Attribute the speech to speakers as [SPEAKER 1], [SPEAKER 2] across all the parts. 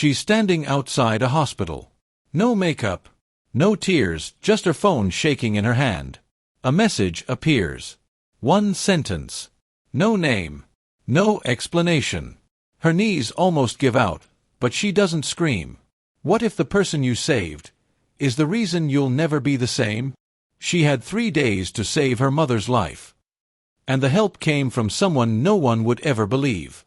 [SPEAKER 1] She's standing outside a hospital. No makeup. No tears, just her phone shaking in her hand. A message appears. One sentence. No name. No explanation. Her knees almost give out, but she doesn't scream. What if the person you saved is the reason you'll never be the same? She had 3 days to save her mother's life. And the help came from someone no one would ever believe.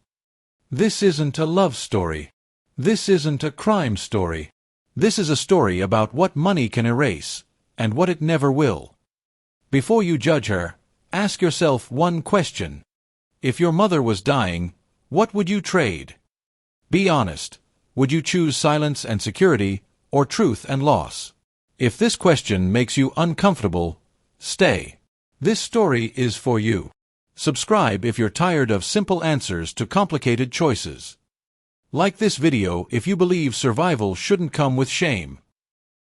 [SPEAKER 1] This isn't a love story. This isn't a crime story. This is a story about what money can erase, and what it never will. Before you judge her, ask yourself one question. If your mother was dying, what would you trade? Be honest. Would you choose silence and security, or truth and loss? If this question makes you uncomfortable, stay. This story is for you. Subscribe if you're tired of simple answers to complicated choices. Like this video if you believe survival shouldn't come with shame.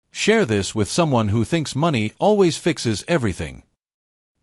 [SPEAKER 1] Share this with someone who thinks money always fixes everything.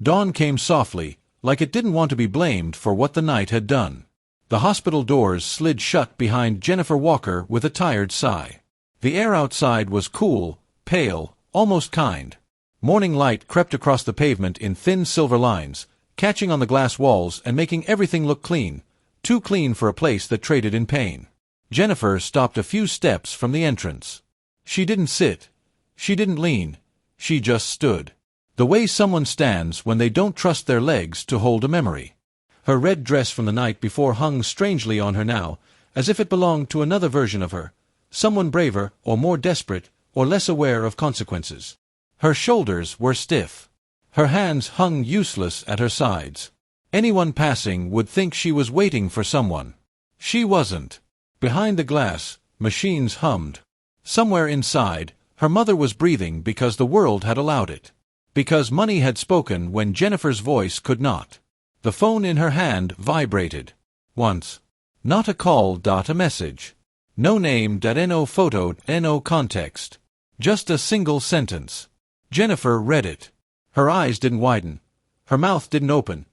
[SPEAKER 1] Dawn came softly, like it didn't want to be blamed for what the night had done. The hospital doors slid shut behind Jennifer Walker with a tired sigh. The air outside was cool, pale, almost kind. Morning light crept across the pavement in thin silver lines, catching on the glass walls and making everything look clean, too clean for a place that traded in pain. Jennifer stopped a few steps from the entrance. She didn't sit. She didn't lean. She just stood. The way someone stands when they don't trust their legs to hold a memory. Her red dress from the night before hung strangely on her now, as if it belonged to another version of her, someone braver, or more desperate, or less aware of consequences. Her shoulders were stiff. Her hands hung useless at her sides. Anyone passing would think she was waiting for someone. She wasn't. Behind the glass, machines hummed. Somewhere inside, her mother was breathing because the world had allowed it. Because money had spoken when Jennifer's voice could not. The phone in her hand vibrated. Once. Not a call, a message. No name, no photo, no context. Just a single sentence. Jennifer read it. Her eyes didn't widen. Her mouth didn't open.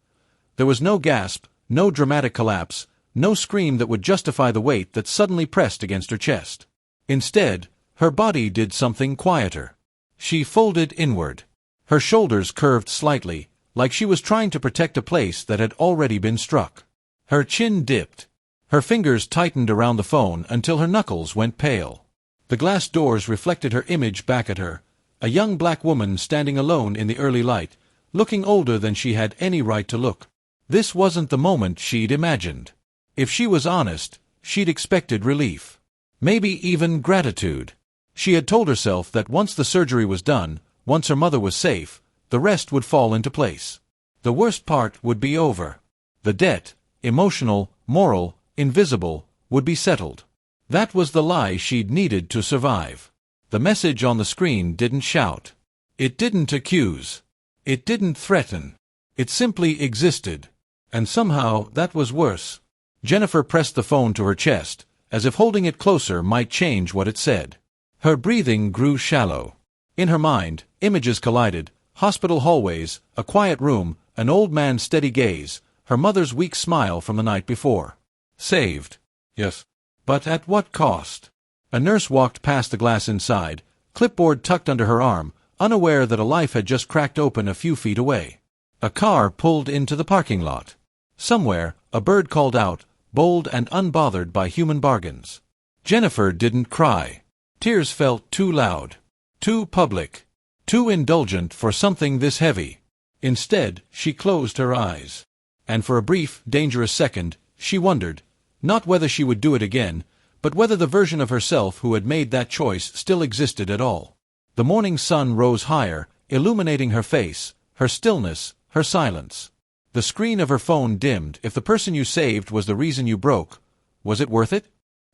[SPEAKER 1] There was no gasp, no dramatic collapse, no scream that would justify the weight that suddenly pressed against her chest. Instead, her body did something quieter. She folded inward. Her shoulders curved slightly, like she was trying to protect a place that had already been struck. Her chin dipped. Her fingers tightened around the phone until her knuckles went pale. The glass doors reflected her image back at her, a young black woman standing alone in the early light, looking older than she had any right to look. This wasn't the moment she'd imagined. If she was honest, she'd expected relief. Maybe even gratitude. She had told herself that once the surgery was done, once her mother was safe, the rest would fall into place. The worst part would be over. The debt, emotional, moral, invisible, would be settled. That was the lie she'd needed to survive. The message on the screen didn't shout. It didn't accuse. It didn't threaten. It simply existed. And somehow that was worse. Jennifer pressed the phone to her chest, as if holding it closer might change what it said. Her breathing grew shallow. In her mind, images collided, hospital hallways, a quiet room, an old man's steady gaze, her mother's weak smile from the night before. Saved. Yes. But at what cost? A nurse walked past the glass inside, clipboard tucked under her arm, unaware that a life had just cracked open a few feet away. A car pulled into the parking lot. Somewhere, a bird called out, bold and unbothered by human bargains. Jennifer didn't cry. Tears felt too loud, too public, too indulgent for something this heavy. Instead, she closed her eyes. And for a brief, dangerous second, she wondered, not whether she would do it again, but whether the version of herself who had made that choice still existed at all. The morning sun rose higher, illuminating her face, her stillness, her silence. The screen of her phone dimmed. If the person you saved was the reason you broke, was it worth it?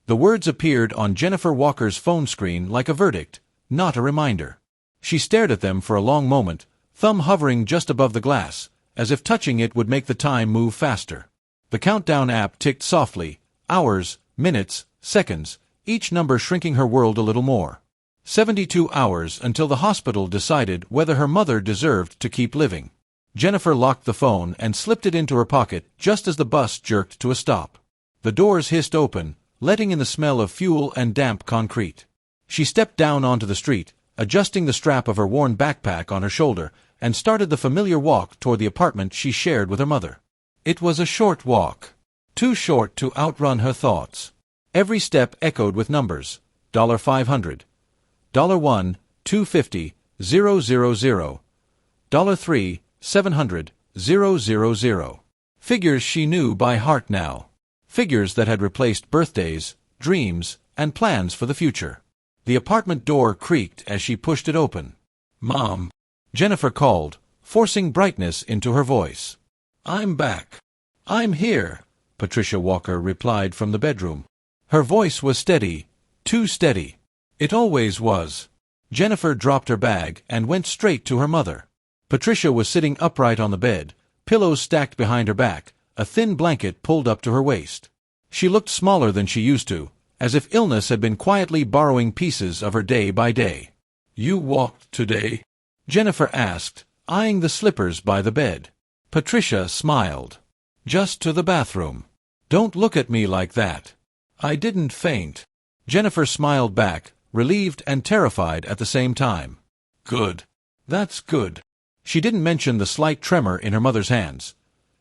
[SPEAKER 1] The words appeared on Jennifer Walker's phone screen like a verdict, not a reminder. She stared at them for a long moment, thumb hovering just above the glass, as if touching it would make the time move faster. The countdown app ticked softly, hours, minutes, seconds, each number shrinking her world a little more. 72 hours until the hospital decided whether her mother deserved to keep living. Jennifer locked the phone and slipped it into her pocket just as the bus jerked to a stop. The doors hissed open, letting in the smell of fuel and damp concrete. She stepped down onto the street, adjusting the strap of her worn backpack on her shoulder, and started the familiar walk toward the apartment she shared with her mother. It was a short walk. Too short to outrun her thoughts. Every step echoed with numbers. $500. $1, $250, 000. $3, $700, 000. Figures she knew by heart now. Figures that had replaced birthdays, dreams, and plans for the future. The apartment door creaked as she pushed it open. "Mom," Jennifer called, forcing brightness into her voice. "I'm back." "I'm here," Patricia Walker replied from the bedroom. Her voice was steady, too steady. It always was. Jennifer dropped her bag and went straight to her mother. Patricia was sitting upright on the bed, pillows stacked behind her back, a thin blanket pulled up to her waist. She looked smaller than she used to, as if illness had been quietly borrowing pieces of her day by day. "You walked today?" Jennifer asked, eyeing the slippers by the bed. Patricia smiled. "Just to the bathroom. Don't look at me like that. I didn't faint." Jennifer smiled back, relieved and terrified at the same time. "Good. That's good." She didn't mention the slight tremor in her mother's hands.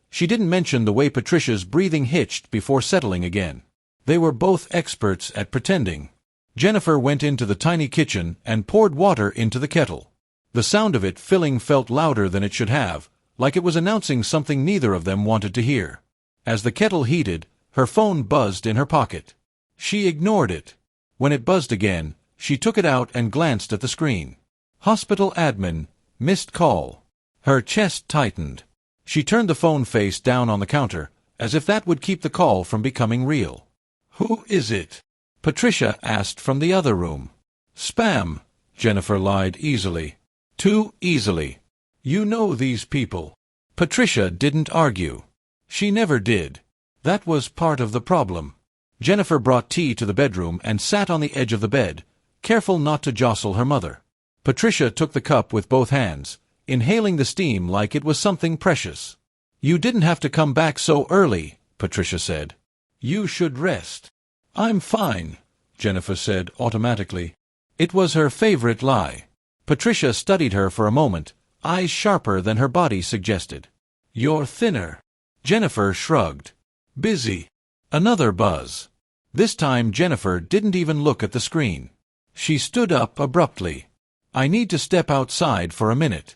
[SPEAKER 1] She didn't mention the way Patricia's breathing hitched before settling again. They were both experts at pretending. Jennifer went into the tiny kitchen and poured water into the kettle. The sound of it filling felt louder than it should have, like it was announcing something neither of them wanted to hear. As the kettle heated, her phone buzzed in her pocket. She ignored it. When it buzzed again, she took it out and glanced at the screen. Hospital admin, missed call. Her chest tightened. She turned the phone face down on the counter, as if that would keep the call from becoming real. "Who is it?" Patricia asked from the other room. "Spam," Jennifer lied easily. Too easily. "You know these people." Patricia didn't argue. She never did. That was part of the problem. Jennifer brought tea to the bedroom and sat on the edge of the bed, careful not to jostle her mother. Patricia took the cup with both hands, inhaling the steam like it was something precious. "You didn't have to come back so early," Patricia said. "You should rest." "I'm fine," Jennifer said automatically. It was her favorite lie. Patricia studied her for a moment, eyes sharper than her body suggested. "You're thinner." Jennifer shrugged. "Busy." Another buzz. This time Jennifer didn't even look at the screen. She stood up abruptly. "I need to step outside for a minute."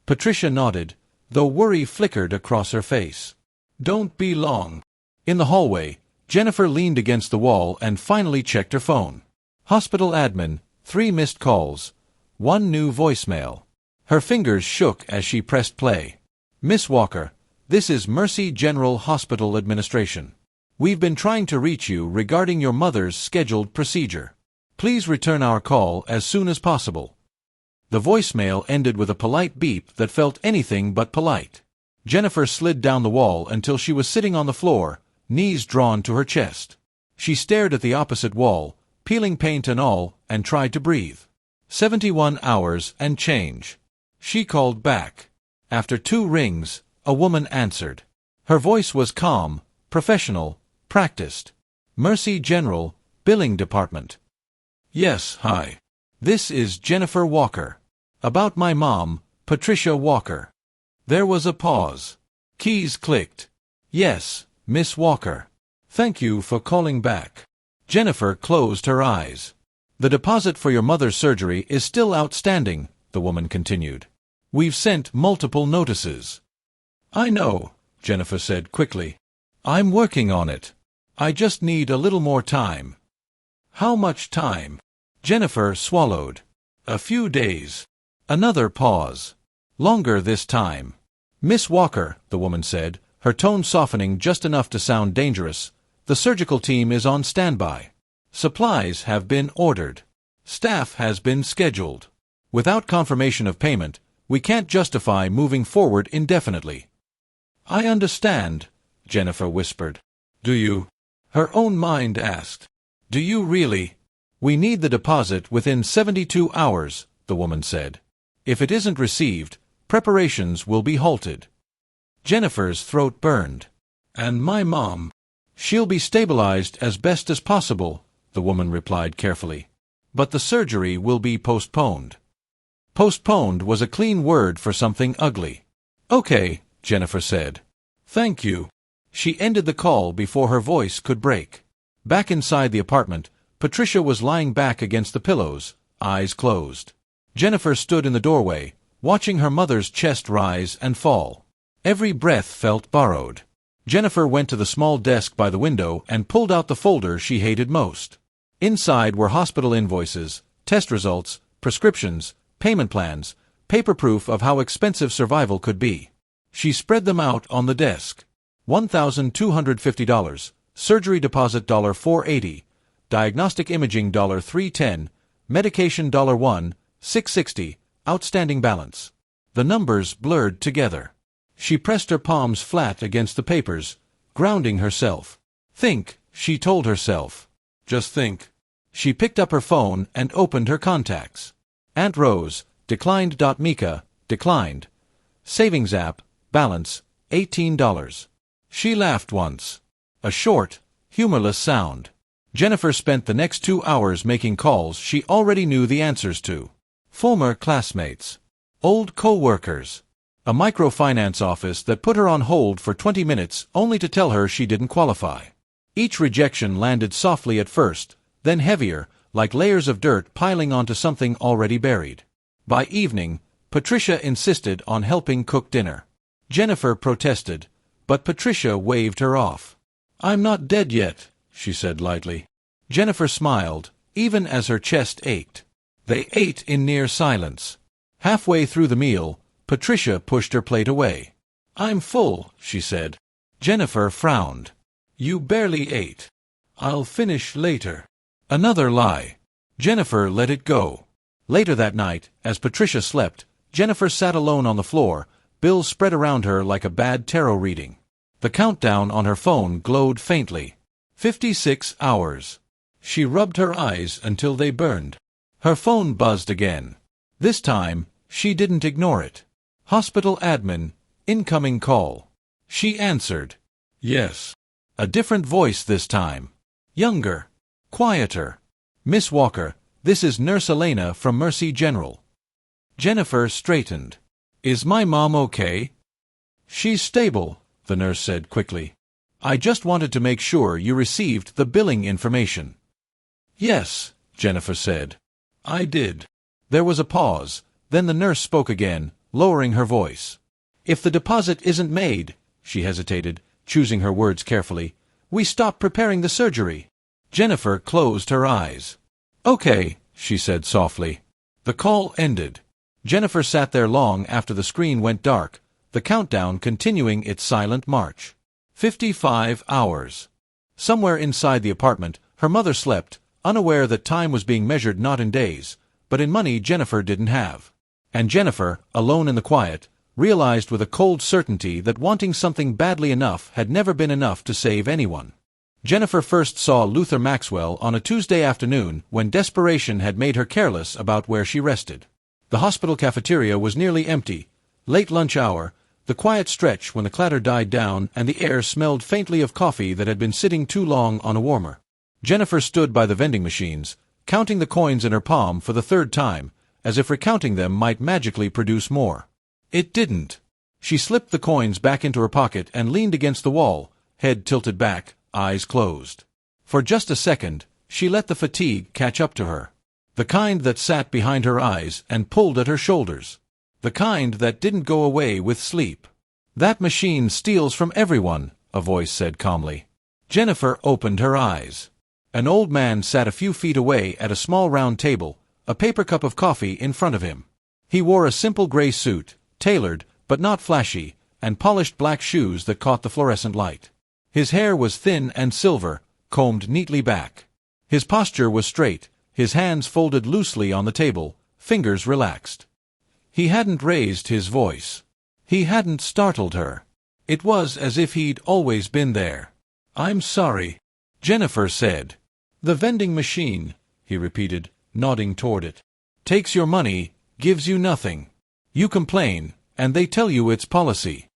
[SPEAKER 1] Patricia nodded, though worry flickered across her face. "Don't be long." In the hallway, Jennifer leaned against the wall and finally checked her phone. Hospital admin, 3 missed calls, 1 new voicemail. Her fingers shook as she pressed play. "Miss Walker, this is Mercy General Hospital Administration. We've been trying to reach you regarding your mother's scheduled procedure. Please return our call as soon as possible." The voicemail ended with a polite beep that felt anything but polite. Jennifer slid down the wall until she was sitting on the floor, knees drawn to her chest. She stared at the opposite wall, peeling paint and all, and tried to breathe. 71 hours and change. She called back. After 2 rings, a woman answered. Her voice was calm, professional, practiced. "Mercy General, Billing Department." "Yes, hi. This is Jennifer Walker. About my mom, Patricia Walker." There was a pause. Keys clicked. "Yes, Miss Walker. Thank you for calling back." Jennifer closed her eyes. "The deposit for your mother's surgery is still outstanding," the woman continued. "We've sent multiple notices." "I know," Jennifer said quickly. "I'm working on it. I just need a little more time." "How much time?" Jennifer swallowed. "A few days." Another pause. Longer this time. "Miss Walker," the woman said, her tone softening just enough to sound dangerous, "the surgical team is on standby. Supplies have been ordered. Staff has been scheduled. Without confirmation of payment, we can't justify moving forward indefinitely." "I understand," Jennifer whispered. "Do you?" Her own mind asked. "Do you really?" "We need the deposit within 72 hours, the woman said. "If it isn't received, preparations will be halted." Jennifer's throat burned. "And my mom?" She'll be stabilized as best as possible, the woman replied carefully. But the surgery will be postponed. Postponed was a clean word for something ugly. Okay, Jennifer said. Thank you. She ended the call before her voice could break. Back inside the apartment, Patricia was lying back against the pillows, eyes closed. Jennifer stood in the doorway, watching her mother's chest rise and fall. Every breath felt borrowed. Jennifer went to the small desk by the window and pulled out the folder she hated most. Inside were hospital invoices, test results, prescriptions, payment plans, paper proof of how expensive survival could be. She spread them out on the desk. $1,250, surgery deposit $480, diagnostic imaging $310, medication $1, $660, outstanding balance. The numbers blurred together. She pressed her palms flat against the papers, grounding herself. Think, she told herself. Just think. She picked up her phone and opened her contacts. Aunt Rose, declined. Mika, declined. Savings app, balance, $18. She laughed once. A short, humorless sound. Jennifer spent the next 2 hours making calls she already knew the answers to. Former classmates. Old co-workers. A microfinance office that put her on hold for 20 minutes only to tell her she didn't qualify. Each rejection landed softly at first, then heavier, like layers of dirt piling onto something already buried. By evening, Patricia insisted on helping cook dinner. Jennifer protested, but Patricia waved her off. I'm not dead yet, she said lightly. Jennifer smiled, even as her chest ached. They ate in near silence. Halfway through the meal, Patricia pushed her plate away. I'm full, she said. Jennifer frowned. You barely ate. I'll finish later. Another lie. Jennifer let it go. Later that night, as Patricia slept, Jennifer sat alone on the floor, bills spread around her like a bad tarot reading. The countdown on her phone glowed faintly. 56 hours. She rubbed her eyes until they burned. Her phone buzzed again. This time, she didn't ignore it. Hospital admin, incoming call. She answered. Yes. A different voice this time. Younger. Quieter. Miss Walker, this is Nurse Elena from Mercy General. Jennifer straightened. Is my mom okay? She's stable, the nurse said quickly. I just wanted to make sure you received the billing information. Yes, Jennifer said. I did. There was a pause, then the nurse spoke again, lowering her voice. If the deposit isn't made, she hesitated, choosing her words carefully, we stop preparing the surgery. Jennifer closed her eyes. Okay, she said softly. The call ended. Jennifer sat there long after the screen went dark, the countdown continuing its silent march. 55 hours. Somewhere inside the apartment, her mother slept, unaware that time was being measured not in days, but in money Jennifer didn't have. And Jennifer, alone in the quiet, realized with a cold certainty that wanting something badly enough had never been enough to save anyone. Jennifer first saw Luther Maxwell on a Tuesday afternoon when desperation had made her careless about where she rested. The hospital cafeteria was nearly empty, late lunch hour, the quiet stretch when the clatter died down and the air smelled faintly of coffee that had been sitting too long on a warmer. Jennifer stood by the vending machines, counting the coins in her palm for the third time, as if recounting them might magically produce more. It didn't. She slipped the coins back into her pocket and leaned against the wall, head tilted back, eyes closed. For just a second, she let the fatigue catch up to her. The kind that sat behind her eyes and pulled at her shoulders. The kind that didn't go away with sleep. That machine steals from everyone, a voice said calmly. Jennifer opened her eyes. An old man sat a few feet away at a small round table, a paper cup of coffee in front of him. He wore a simple gray suit, tailored, but not flashy, and polished black shoes that caught the fluorescent light. His hair was thin and silver, combed neatly back. His posture was straight, his hands folded loosely on the table, fingers relaxed. He hadn't raised his voice. He hadn't startled her. It was as if he'd always been there. I'm sorry, Jennifer said. The vending machine, he repeated, nodding toward it. Takes your money, gives you nothing. You complain, and they tell you it's policy.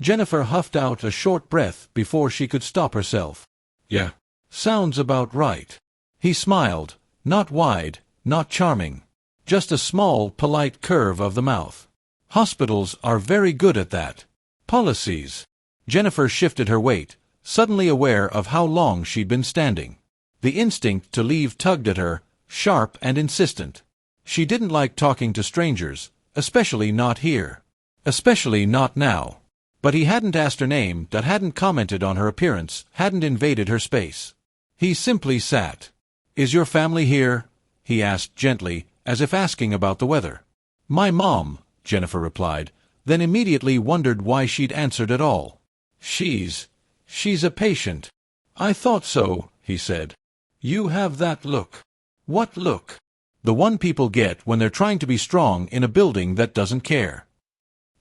[SPEAKER 1] Jennifer huffed out a short breath before she could stop herself. Yeah. Sounds about right. He smiled, not wide, not charming. Just a small, polite curve of the mouth. Hospitals are very good at that. Policies. Jennifer shifted her weight, suddenly aware of how long she'd been standing. The instinct to leave tugged at her, sharp and insistent. She didn't like talking to strangers, especially not here. Especially not now. But he hadn't asked her name, that hadn't commented on her appearance, hadn't invaded her space. He simply sat. "Is your family here?" he asked gently, as if asking about the weather. "My mom," Jennifer replied, then immediately wondered why she'd answered at all. She's a patient." "I thought so," he said. "You have that look." "What look?" "The one people get when they're trying to be strong in a building that doesn't care."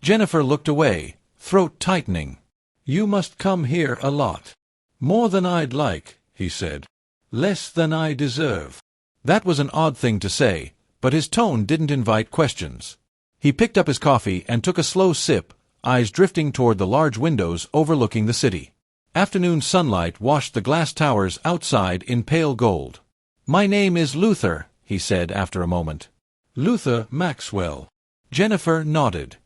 [SPEAKER 1] Jennifer looked away, throat tightening. "You must come here a lot." "More than I'd like," he said. "Less than I deserve." That was an odd thing to say, but his tone didn't invite questions. He picked up his coffee and took a slow sip, eyes drifting toward the large windows overlooking the city. Afternoon sunlight washed the glass towers outside in pale gold. "My name is Luther," he said after a moment. "Luther Maxwell." Jennifer nodded.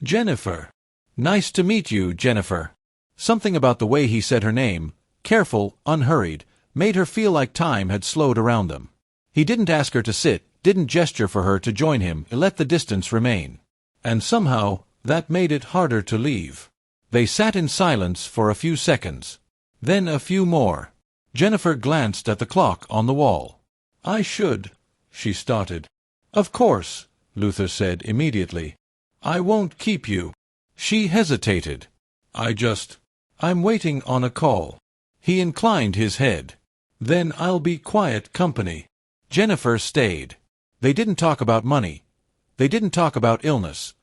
[SPEAKER 1] "Jennifer. Nice to meet you, Jennifer." Something about the way he said her name, careful, unhurried, made her feel like time had slowed around them. He didn't ask her to sit, didn't gesture for her to join him, let the distance remain. And somehow, that made it harder to leave. They sat in silence for a few seconds. Then a few more. Jennifer glanced at the clock on the wall. "I should," she started. "Of course," Luther said immediately. "I won't keep you." She hesitated. I'm waiting on a call." He inclined his head. "Then I'll be quiet company." Jennifer stayed. They didn't talk about money. They didn't talk about illness.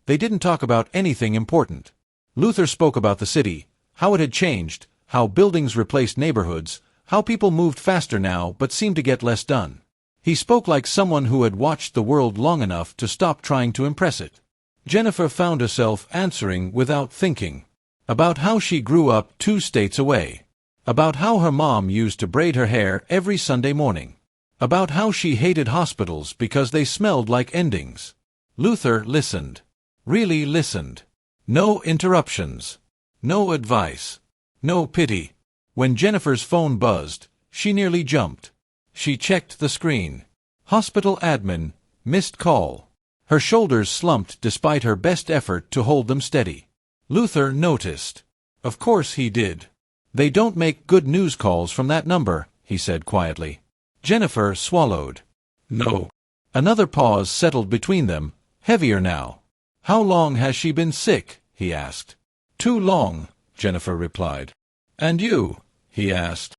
[SPEAKER 1] They didn't talk about anything important. Luther spoke about the city, how it had changed, how buildings replaced neighborhoods, how people moved faster now but seemed to get less done. He spoke like someone who had watched the world long enough to stop trying to impress it. Jennifer found herself answering without thinking. About how she grew up 2 states away. About how her mom used to braid her hair every Sunday morning. About how she hated hospitals because they smelled like endings. Luther listened. Really listened. No interruptions. No advice. No pity. When Jennifer's phone buzzed, she nearly jumped. She checked the screen. Hospital admin, missed call. Her shoulders slumped despite her best effort to hold them steady. Luther noticed. Of course he did. "They don't make good news calls from that number," he said quietly. Jennifer swallowed. "No." Another pause settled between them, heavier now. "How long has she been sick?" he asked. "Too long," Jennifer replied. "And you?" he asked.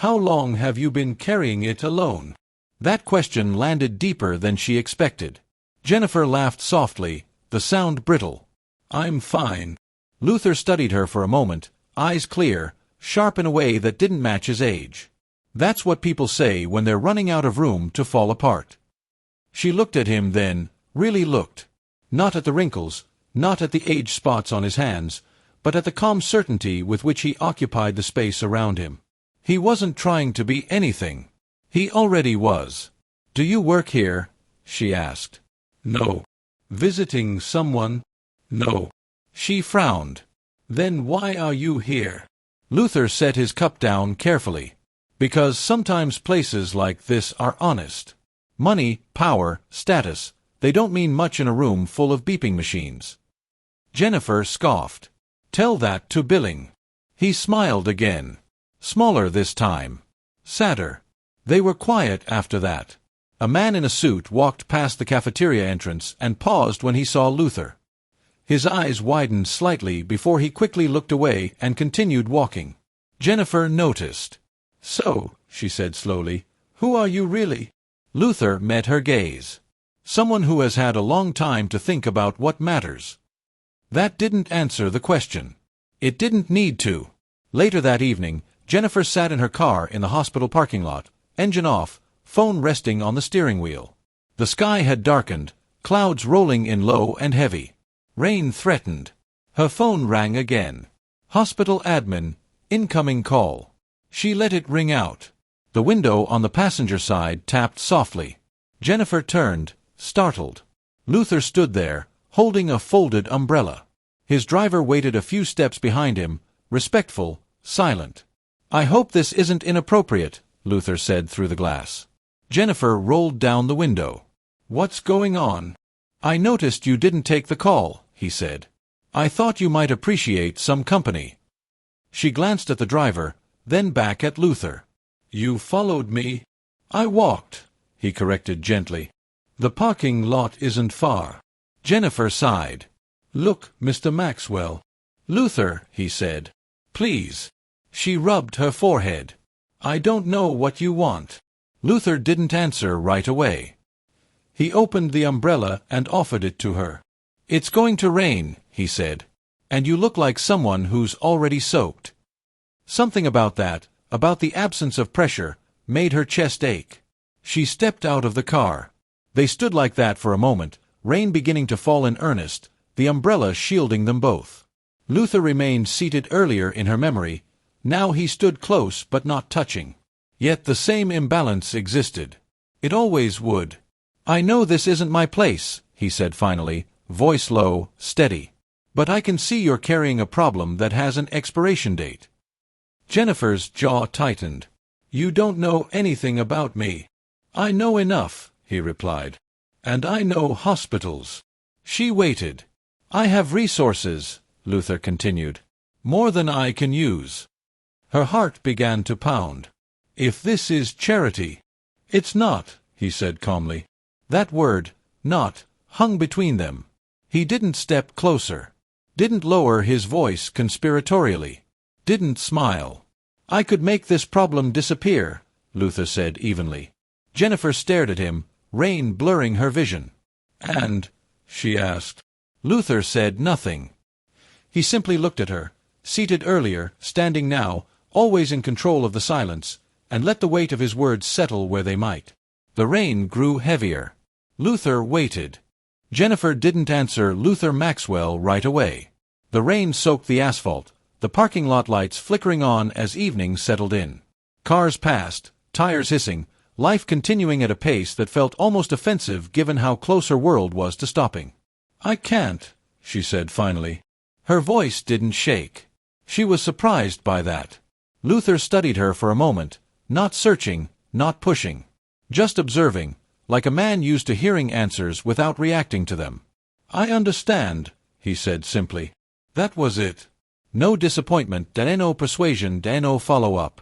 [SPEAKER 1] "How long have you been carrying it alone?" That question landed deeper than she expected. Jennifer laughed softly, the sound brittle. "I'm fine." Luther studied her for a moment, eyes clear, sharp in a way that didn't match his age. That's what people say when they're running out of room to fall apart. She looked at him then, really looked. Not at the wrinkles, not at the age spots on his hands, but at the calm certainty with which he occupied the space around him. He wasn't trying to be anything. He already was. "Do you work here?" she asked. "No." "Visiting someone?" "No." She frowned. "Then why are you here?" Luther set his cup down carefully. "Because sometimes places like this are honest. Money, power, status, they don't mean much in a room full of beeping machines." Jennifer scoffed. "Tell that to Billing." He smiled again. Smaller this time. Sadder. They were quiet after that. A man in a suit walked past the cafeteria entrance and paused when he saw Luther. His eyes widened slightly before he quickly looked away and continued walking. Jennifer noticed. "So," she said slowly, "who are you really?" Luther met her gaze. "Someone who has had a long time to think about what matters." That didn't answer the question. It didn't need to. Later that evening, Jennifer sat in her car in the hospital parking lot, engine off, phone resting on the steering wheel. The sky had darkened, clouds rolling in low and heavy. Rain threatened. Her phone rang again. Hospital admin, incoming call. She let it ring out. The window on the passenger side tapped softly. Jennifer turned, startled. Luther stood there, holding a folded umbrella. His driver waited a few steps behind him, respectful, silent. "I hope this isn't inappropriate," Luther said through the glass. Jennifer rolled down the window. "What's going on?" "I noticed you didn't take the call," he said. "I thought you might appreciate some company." She glanced at the driver, then back at Luther. "You followed me?" "I walked," he corrected gently. "The parking lot isn't far." Jennifer sighed. "Look, Mr. Maxwell." "Luther," he said. "Please." She rubbed her forehead. "I don't know what you want." Luther didn't answer right away. He opened the umbrella and offered it to her. "It's going to rain," he said. "And you look like someone who's already soaked." Something about that, about the absence of pressure, made her chest ache. She stepped out of the car. They stood like that for a moment, rain beginning to fall in earnest, the umbrella shielding them both. Luther remained seated earlier in her memory. Now he stood close but not touching. Yet the same imbalance existed. It always would. "I know this isn't my place," he said finally, voice low, steady. "But I can see you're carrying a problem that has an expiration date." Jennifer's jaw tightened. "You don't know anything about me." "I know enough," he replied. "And I know hospitals." She waited. "I have resources," Luther continued. "More than I can use." Her heart began to pound. "If this is charity—" "It's not," he said calmly. That word, not, hung between them. He didn't step closer. Didn't lower his voice conspiratorially. Didn't smile. "I could make this problem disappear," Luther said evenly. Jennifer stared at him, rain blurring her vision. "And?" she asked. Luther said nothing. He simply looked at her, seated earlier, standing now, always in control of the silence, and let the weight of his words settle where they might. The rain grew heavier. Luther waited. Jennifer didn't answer Luther Maxwell right away. The rain soaked the asphalt, the parking lot lights flickering on as evening settled in. Cars passed, tires hissing, life continuing at a pace that felt almost offensive given how close her world was to stopping. "I can't," she said finally. Her voice didn't shake. She was surprised by that. Luther studied her for a moment, not searching, not pushing. Just observing, like a man used to hearing answers without reacting to them. "I understand," he said simply. That was it. No disappointment, no persuasion, no follow-up.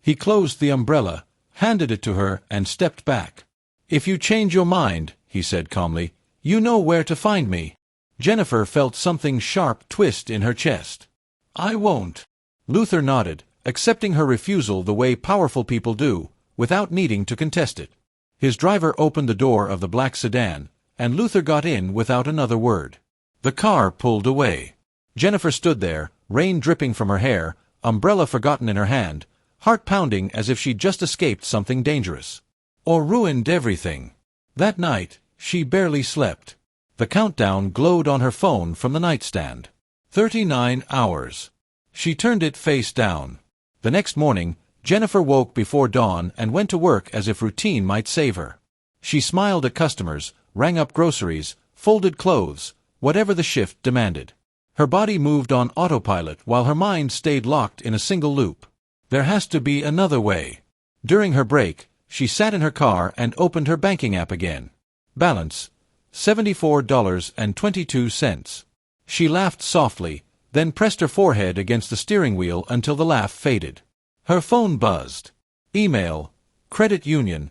[SPEAKER 1] He closed the umbrella, handed it to her, and stepped back. "If you change your mind," he said calmly, "you know where to find me." Jennifer felt something sharp twist in her chest. "I won't." Luther nodded, accepting her refusal the way powerful people do, without needing to contest it. His driver opened the door of the black sedan, and Luther got in without another word. The car pulled away. Jennifer stood there, rain dripping from her hair, umbrella forgotten in her hand, heart pounding as if she'd just escaped something dangerous. Or ruined everything. That night, she barely slept. The countdown glowed on her phone from the nightstand. 39 hours. She turned it face down. The next morning, Jennifer woke before dawn and went to work as if routine might save her. She smiled at customers, rang up groceries, folded clothes, whatever the shift demanded. Her body moved on autopilot while her mind stayed locked in a single loop. There has to be another way. During her break, she sat in her car and opened her banking app again. Balance, $74.22. She laughed softly, then pressed her forehead against the steering wheel until the laugh faded. Her phone buzzed. Email, Credit Union,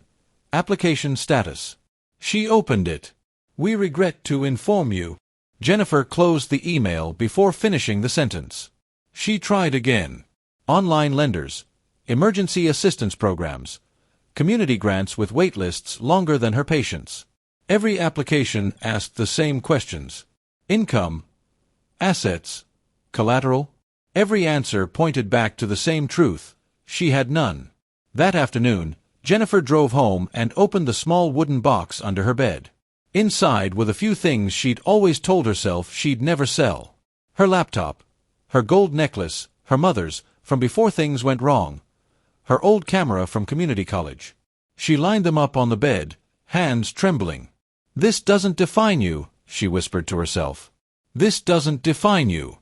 [SPEAKER 1] application status. She opened it. "We regret to inform you." Jennifer closed the email before finishing the sentence. She tried again. Online lenders, emergency assistance programs, community grants with wait lists longer than her patience. Every application asked the same questions. Income, assets, collateral. Every answer pointed back to the same truth. She had none. That afternoon, Jennifer drove home and opened the small wooden box under her bed. Inside were the few things she'd always told herself she'd never sell. Her laptop, her gold necklace, her mother's, from before things went wrong, her old camera from community college. She lined them up on the bed, hands trembling. "This doesn't define you," she whispered to herself. "This doesn't define you."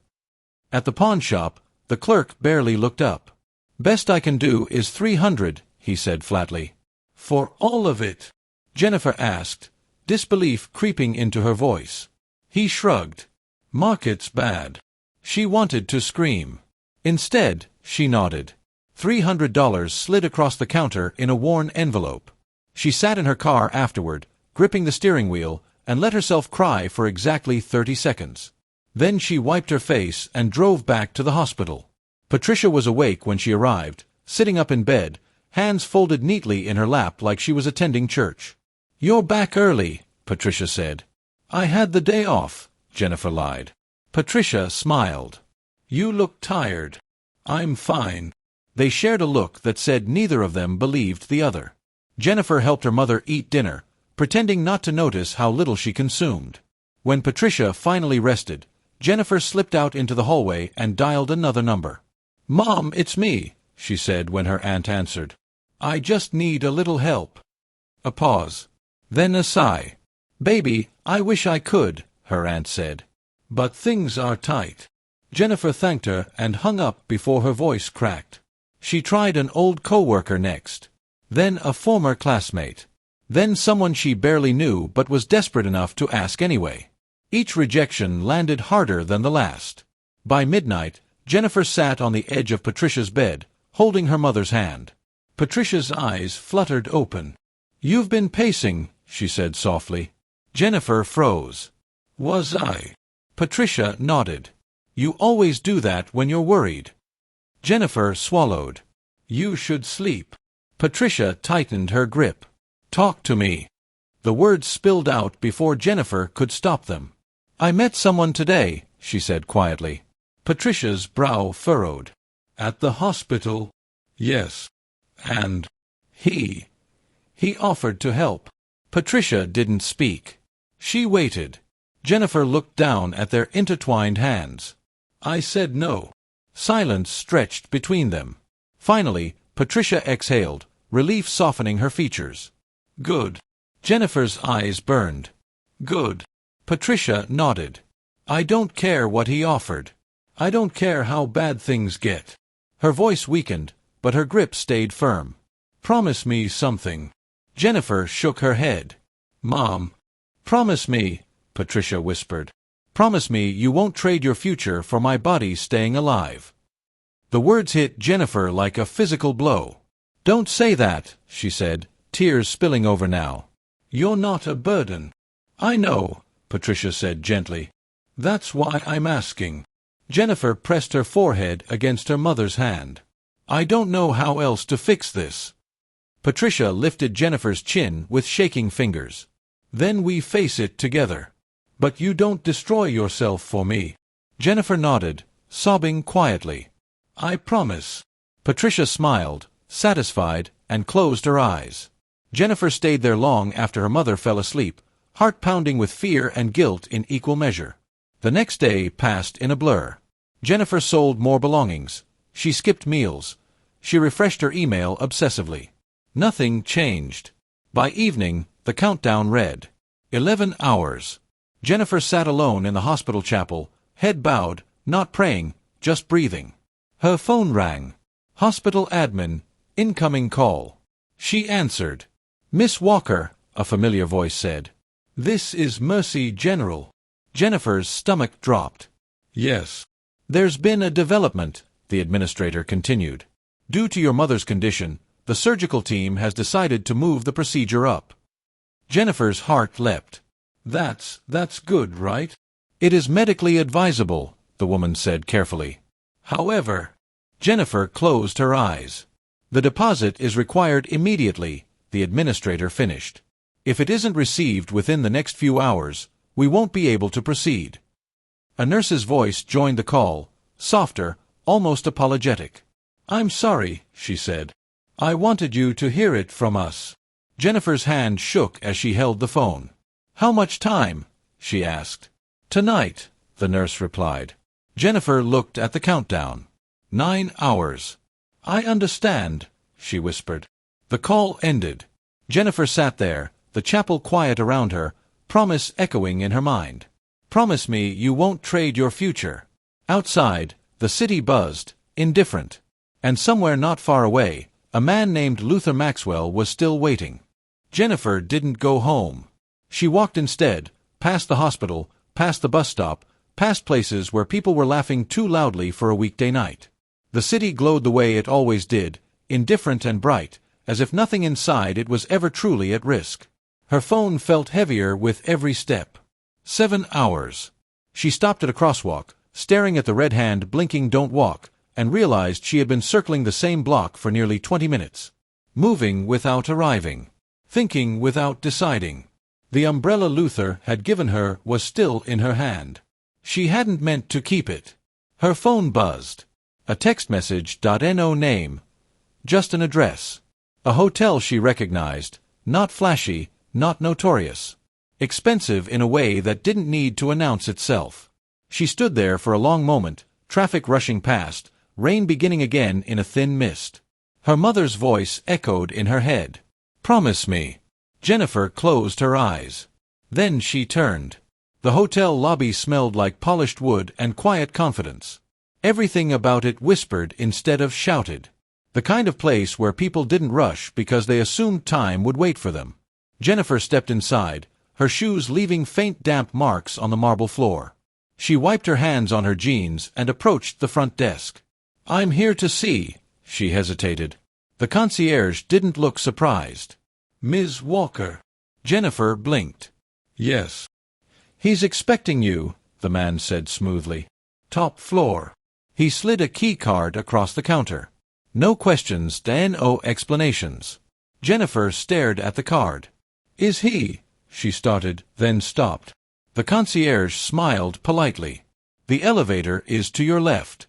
[SPEAKER 1] At the pawn shop, the clerk barely looked up. "Best I can do is 300, he said flatly. "For all of it?" Jennifer asked, disbelief creeping into her voice. He shrugged. "Market's bad." She wanted to scream. Instead, she nodded. $300 slid across the counter in a worn envelope. She sat in her car afterward, gripping the steering wheel, and let herself cry for exactly 30 seconds. Then she wiped her face and drove back to the hospital. Patricia was awake when she arrived, sitting up in bed, hands folded neatly in her lap like she was attending church. "You're back early," Patricia said. "I had the day off," Jennifer lied. Patricia smiled. "You look tired." "I'm fine." They shared a look that said neither of them believed the other. Jennifer helped her mother eat dinner, pretending not to notice how little she consumed. When Patricia finally rested, Jennifer slipped out into the hallway and dialed another number. "Mom, it's me," she said when her aunt answered. "I just need a little help." A pause. Then a sigh. "Baby, I wish I could," her aunt said. "But things are tight." Jennifer thanked her and hung up before her voice cracked. She tried an old co-worker next. Then a former classmate. Then someone she barely knew but was desperate enough to ask anyway. Each rejection landed harder than the last. By midnight, Jennifer sat on the edge of Patricia's bed, holding her mother's hand. Patricia's eyes fluttered open. "You've been pacing," she said softly. Jennifer froze. "Was I?" Patricia nodded. "You always do that when you're worried." Jennifer swallowed. "You should sleep." Patricia tightened her grip. "Talk to me." The words spilled out before Jennifer could stop them. "I met someone today," she said quietly. Patricia's brow furrowed. "At the hospital?" "Yes." "And he offered to help." Patricia didn't speak. She waited. Jennifer looked down at their intertwined hands. "I said no." Silence stretched between them. Finally, Patricia exhaled, relief softening her features. "Good." Jennifer's eyes burned. "Good." Patricia nodded. "I don't care what he offered. I don't care how bad things get." Her voice weakened, but her grip stayed firm. "Promise me something." Jennifer shook her head. "Mom." "Promise me," Patricia whispered. "Promise me you won't trade your future for my body staying alive." The words hit Jennifer like a physical blow. "Don't say that," she said, tears spilling over now. "You're not a burden." "I know," Patricia said gently. "That's why I'm asking." Jennifer pressed her forehead against her mother's hand. "I don't know how else to fix this." Patricia lifted Jennifer's chin with shaking fingers. "Then we face it together. But you don't destroy yourself for me." Jennifer nodded, sobbing quietly. "I promise." Patricia smiled, satisfied, and closed her eyes. Jennifer stayed there long after her mother fell asleep, heart pounding with fear and guilt in equal measure. The next day passed in a blur. Jennifer sold more belongings. She skipped meals. She refreshed her email obsessively. Nothing changed. By evening, the countdown read 11 hours. Jennifer sat alone in the hospital chapel, head bowed, not praying, just breathing. Her phone rang. Hospital admin, incoming call. She answered. "Miss Walker," a familiar voice said. "This is Mercy General." Jennifer's stomach dropped. "Yes." "There's been a development," the administrator continued. "Due to your mother's condition, the surgical team has decided to move the procedure up." Jennifer's heart leapt. That's good, right?" "It is medically advisable," the woman said carefully. "However," Jennifer closed her eyes. "The deposit is required immediately," the administrator finished. "If it isn't received within the next few hours, we won't be able to proceed." A nurse's voice joined the call, softer, almost apologetic. "I'm sorry," she said. "I wanted you to hear it from us." Jennifer's hand shook as she held the phone. "How much time?" she asked. "Tonight," the nurse replied. Jennifer looked at the countdown. 9 hours. "I understand," she whispered. The call ended. Jennifer sat there, the chapel quiet around her, promise echoing in her mind. Promise me you won't trade your future. Outside, the city buzzed, indifferent. And somewhere not far away, a man named Luther Maxwell was still waiting. Jennifer didn't go home. She walked instead, past the hospital, past the bus stop, past places where people were laughing too loudly for a weekday night. The city glowed the way it always did, indifferent and bright, as if nothing inside it was ever truly at risk. Her phone felt heavier with every step. 7 hours. She stopped at a crosswalk, staring at the red hand blinking "Don't walk," and realized she had been circling the same block for nearly 20 minutes. Moving without arriving. Thinking without deciding. The umbrella Luther had given her was still in her hand. She hadn't meant to keep it. Her phone buzzed. A text message. No name. Just an address. A hotel she recognized. Not flashy, not notorious. Expensive in a way that didn't need to announce itself. She stood there for a long moment, traffic rushing past, rain beginning again in a thin mist. Her mother's voice echoed in her head. Promise me. Jennifer closed her eyes. Then she turned. The hotel lobby smelled like polished wood and quiet confidence. Everything about it whispered instead of shouted. The kind of place where people didn't rush because they assumed time would wait for them. Jennifer stepped inside, her shoes leaving faint damp marks on the marble floor. She wiped her hands on her jeans and approached the front desk. I'm here to see, she hesitated. The concierge didn't look surprised. Ms. Walker. Jennifer blinked. Yes. He's expecting you, the man said smoothly. Top floor. He slid a key card across the counter. No questions, no explanations. Jennifer stared at the card. Is he? She started, then stopped. The concierge smiled politely. The elevator is to your left.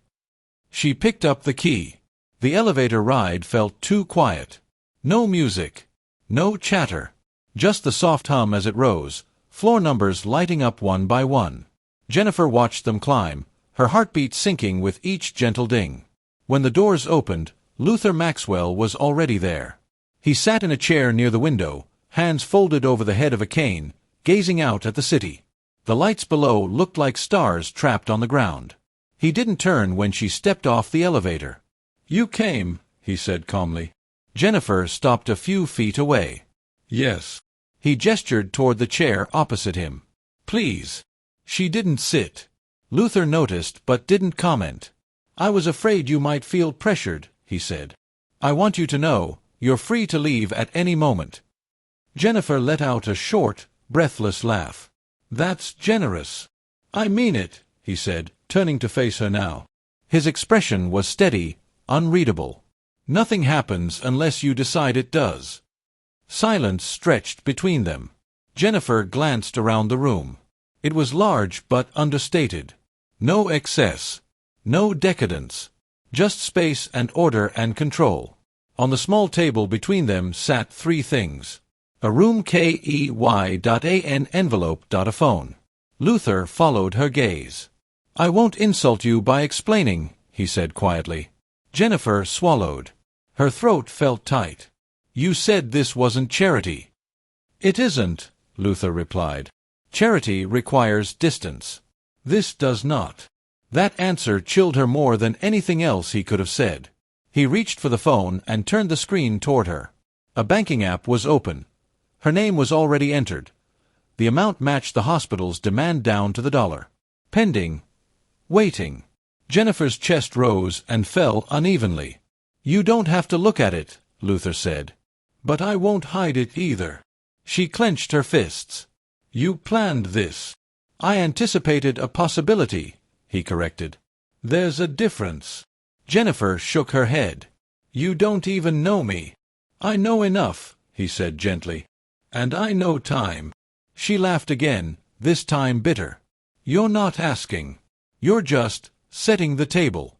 [SPEAKER 1] She picked up the key. The elevator ride felt too quiet. No music. No chatter. Just the soft hum as it rose, floor numbers lighting up one by one. Jennifer watched them climb, her heartbeat sinking with each gentle ding. When the doors opened, Luther Maxwell was already there. He sat in a chair near the window, hands folded over the head of a cane, gazing out at the city. The lights below looked like stars trapped on the ground. He didn't turn when she stepped off the elevator. You came, he said calmly. Jennifer stopped a few feet away. Yes. He gestured toward the chair opposite him. Please. She didn't sit. Luther noticed but didn't comment. I was afraid you might feel pressured, he said. I want you to know, you're free to leave at any moment. Jennifer let out a short, breathless laugh. That's generous. I mean it, he said, turning to face her now. His expression was steady, unreadable. Nothing happens unless you decide it does. Silence stretched between them. Jennifer glanced around the room. It was large but understated. No excess. No decadence. Just space and order and control. On the small table between them sat 3 things. A room key.an envelope. A phone. Luther followed her gaze. I won't insult you by explaining, he said quietly. Jennifer swallowed. Her throat felt tight. You said this wasn't charity. It isn't, Luther replied. Charity requires distance. This does not. That answer chilled her more than anything else he could have said. He reached for the phone and turned the screen toward her. A banking app was open. Her name was already entered. The amount matched the hospital's demand down to the dollar. Pending. Waiting. Jennifer's chest rose and fell unevenly. You don't have to look at it, Luther said. But I won't hide it either. She clenched her fists. You planned this. I anticipated a possibility, he corrected. There's a difference. Jennifer shook her head. You don't even know me. I know enough, he said gently. And I know time. She laughed again, this time bitter. You're not asking. You're just setting the table.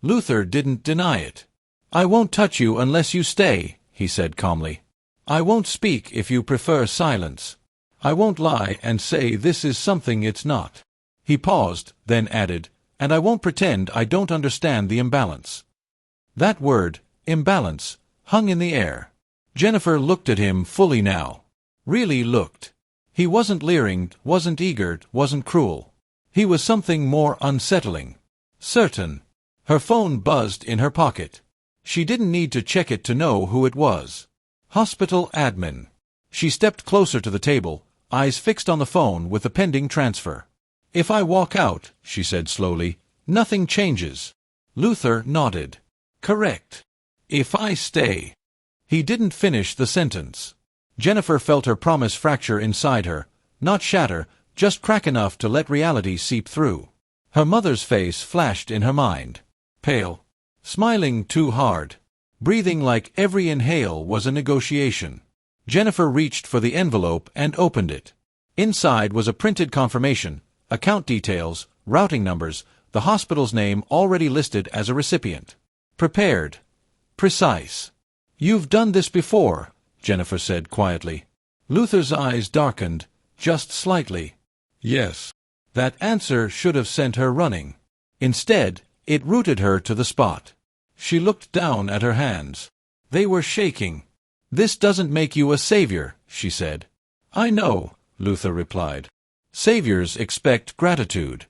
[SPEAKER 1] Luther didn't deny it. I won't touch you unless you stay, he said calmly. I won't speak if you prefer silence. I won't lie and say this is something it's not. He paused, then added, and I won't pretend I don't understand the imbalance. That word, imbalance, hung in the air. Jennifer looked at him fully now. Really looked. He wasn't leering, wasn't eager, wasn't cruel. He was something more unsettling. Certain. Her phone buzzed in her pocket. She didn't need to check it to know who it was. Hospital admin. She stepped closer to the table, eyes fixed on the phone with the pending transfer. "If I walk out," she said slowly, "nothing changes." Luther nodded. "Correct. If I stay." He didn't finish the sentence. Jennifer felt her promise fracture inside her, not shatter, just crack enough to let reality seep through. Her mother's face flashed in her mind. Pale. Smiling too hard. Breathing like every inhale was a negotiation. Jennifer reached for the envelope and opened it. Inside was a printed confirmation, account details, routing numbers, the hospital's name already listed as a recipient. Prepared. Precise. "You've done this before," Jennifer said quietly. Luther's eyes darkened, just slightly. Yes. That answer should have sent her running. Instead, it rooted her to the spot. She looked down at her hands. They were shaking. "This doesn't make you a savior," she said. "I know," Luther replied. "Saviors expect gratitude."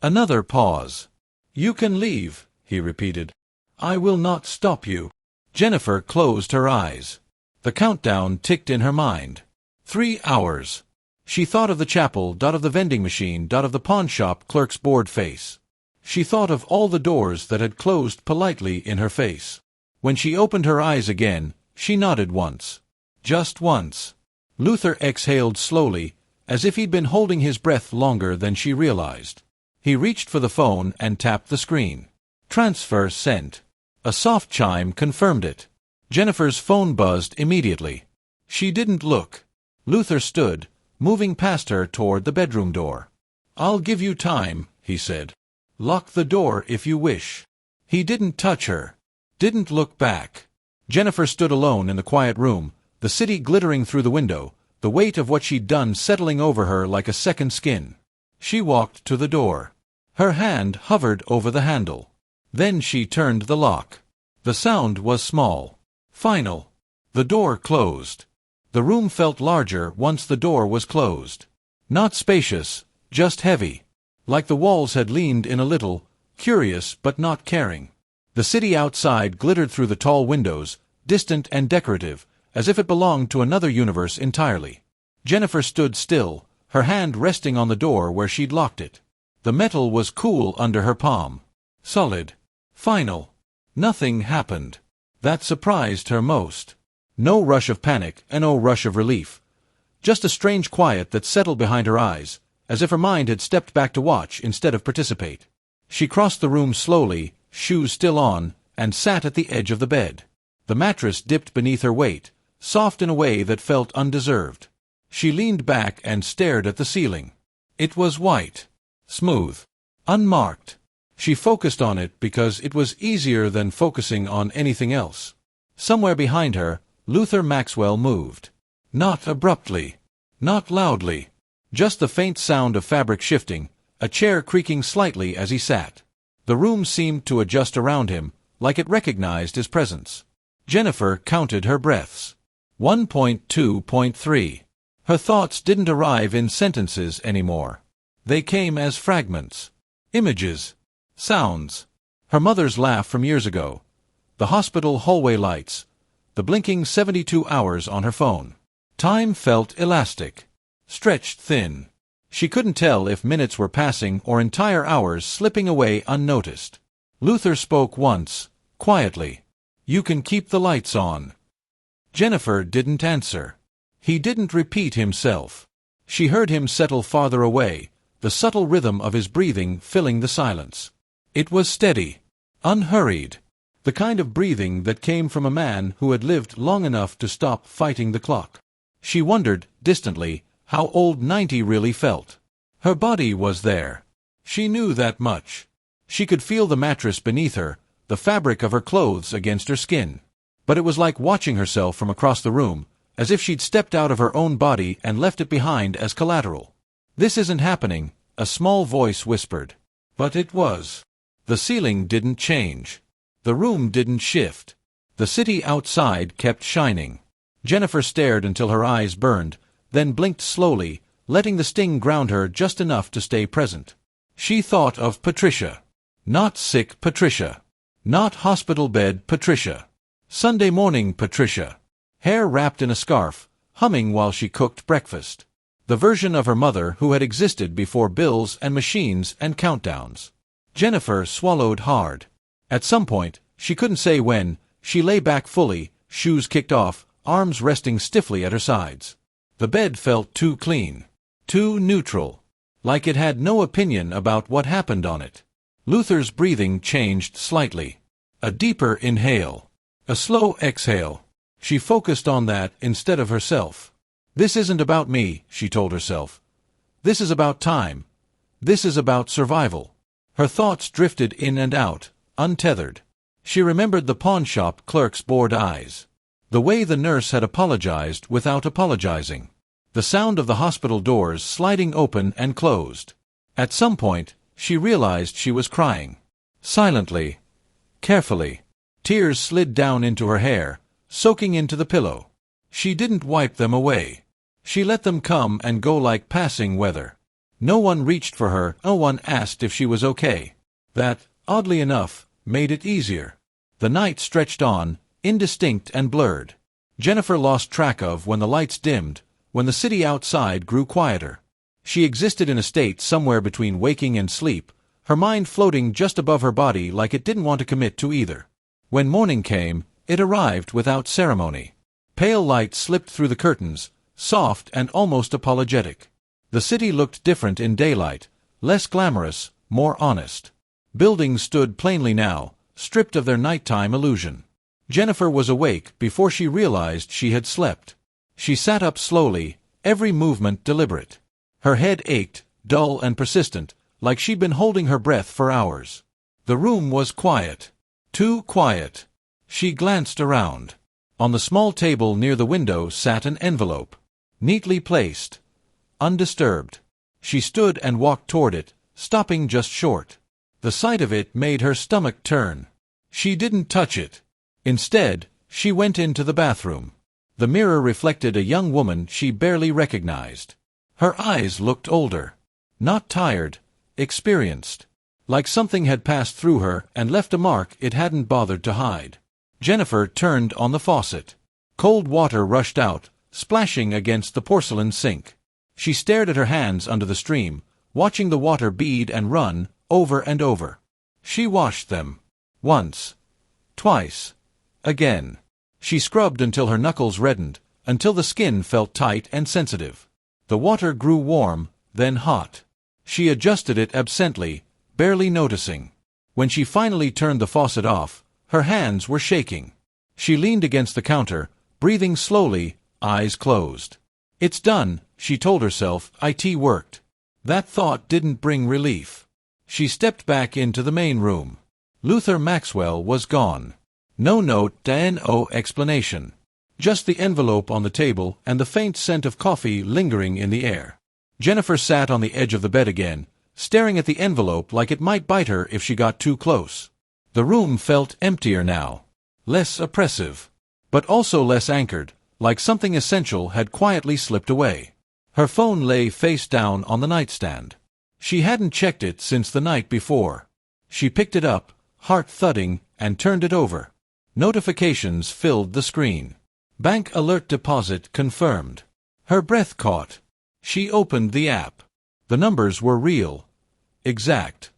[SPEAKER 1] Another pause. "You can leave," he repeated. "I will not stop you." Jennifer closed her eyes. The countdown ticked in her mind. 3 hours. She thought of the chapel, of the vending machine, of the pawn shop clerk's bored face. She thought of all the doors that had closed politely in her face. When she opened her eyes again, she nodded once. Just once. Luther exhaled slowly, as if he'd been holding his breath longer than she realized. He reached for the phone and tapped the screen. Transfer sent. A soft chime confirmed it. Jennifer's phone buzzed immediately. She didn't look. Luther stood, moving past her toward the bedroom door. "I'll give you time," he said. "Lock the door if you wish." He didn't touch her. Didn't look back. Jennifer stood alone in the quiet room, the city glittering through the window, the weight of what she'd done settling over her like a second skin. She walked to the door. Her hand hovered over the handle. Then she turned the lock. The sound was small. Final. The door closed. The room felt larger once the door was closed. Not spacious, just heavy. Like the walls had leaned in a little, curious but not caring. The city outside glittered through the tall windows, distant and decorative, as if it belonged to another universe entirely. Jennifer stood still, her hand resting on the door where she'd locked it. The metal was cool under her palm. Solid. Final. Nothing happened. That surprised her most. No rush of panic and no rush of relief. Just a strange quiet that settled behind her eyes, as if her mind had stepped back to watch instead of participate. She crossed the room slowly, shoes still on, and sat at the edge of the bed. The mattress dipped beneath her weight, soft in a way that felt undeserved. She leaned back and stared at the ceiling. It was white. Smooth. Unmarked. She focused on it because it was easier than focusing on anything else. Somewhere behind her, Luther Maxwell moved. Not abruptly. Not loudly. Just the faint sound of fabric shifting, a chair creaking slightly as he sat. The room seemed to adjust around him, like it recognized his presence. Jennifer counted her breaths. 1.2.3. Her thoughts didn't arrive in sentences anymore. They came as fragments. Images. Sounds. Her mother's laugh from years ago. The hospital hallway lights. The blinking 72 hours on her phone. Time felt elastic. Stretched thin. She couldn't tell if minutes were passing or entire hours slipping away unnoticed. Luther spoke once, quietly. "You can keep the lights on." Jennifer didn't answer. He didn't repeat himself. She heard him settle farther away, the subtle rhythm of his breathing filling the silence. It was steady, unhurried, the kind of breathing that came from a man who had lived long enough to stop fighting the clock. She wondered, distantly, how old 90 really felt. Her body was there. She knew that much. She could feel the mattress beneath her, the fabric of her clothes against her skin. But it was like watching herself from across the room, as if she'd stepped out of her own body and left it behind as collateral. "This isn't happening," a small voice whispered. But it was. The ceiling didn't change. The room didn't shift. The city outside kept shining. Jennifer stared until her eyes burned, then blinked slowly, letting the sting ground her just enough to stay present. She thought of Patricia. Not sick Patricia. Not hospital bed Patricia. Sunday morning Patricia. Hair wrapped in a scarf, humming while she cooked breakfast. The version of her mother who had existed before bills and machines and countdowns. Jennifer swallowed hard. At some point, she couldn't say when, she lay back fully, shoes kicked off, arms resting stiffly at her sides. The bed felt too clean. Too neutral. Like it had no opinion about what happened on it. Luther's breathing changed slightly. A deeper inhale. A slow exhale. She focused on that instead of herself. This isn't about me, she told herself. This is about time. This is about survival. Her thoughts drifted in and out, untethered. She remembered the pawnshop clerk's bored eyes. The way the nurse had apologized without apologizing. The sound of the hospital doors sliding open and closed. At some point, she realized she was crying. Silently. Carefully. Tears slid down into her hair, soaking into the pillow. She didn't wipe them away. She let them come and go like passing weather. No one reached for her, no one asked if she was okay. That, oddly enough, made it easier. The night stretched on, indistinct and blurred. Jennifer lost track of when the lights dimmed, when the city outside grew quieter. She existed in a state somewhere between waking and sleep, her mind floating just above her body like it didn't want to commit to either. When morning came, it arrived without ceremony. Pale light slipped through the curtains, soft and almost apologetic. The city looked different in daylight, less glamorous, more honest. Buildings stood plainly now, stripped of their nighttime illusion. Jennifer was awake before she realized she had slept. She sat up slowly, every movement deliberate. Her head ached, dull and persistent, like she'd been holding her breath for hours. The room was quiet. Too quiet. She glanced around. On the small table near the window sat an envelope. Neatly placed. Undisturbed. She stood and walked toward it, stopping just short. The sight of it made her stomach turn. She didn't touch it. Instead, she went into the bathroom. The mirror reflected a young woman she barely recognized. Her eyes looked older. Not tired, experienced. Like something had passed through her and left a mark it hadn't bothered to hide. Jennifer turned on the faucet. Cold water rushed out, splashing against the porcelain sink. She stared at her hands under the stream, watching the water bead and run, over and over. She washed them. Once. Twice. Again. She scrubbed until her knuckles reddened, until the skin felt tight and sensitive. The water grew warm, then hot. She adjusted it absently, barely noticing. When she finally turned the faucet off, her hands were shaking. She leaned against the counter, breathing slowly, eyes closed. It's done, she told herself. It worked. That thought didn't bring relief. She stepped back into the main room. Luther Maxwell was gone. No note, no explanation. Just the envelope on the table and the faint scent of coffee lingering in the air. Jennifer sat on the edge of the bed again, staring at the envelope like it might bite her if she got too close. The room felt emptier now. Less oppressive. But also less anchored, like something essential had quietly slipped away. Her phone lay face down on the nightstand. She hadn't checked it since the night before. She picked it up, heart thudding, and turned it over. Notifications filled the screen. Bank alert deposit confirmed. Her breath caught. She opened the app. The numbers were real. Exact.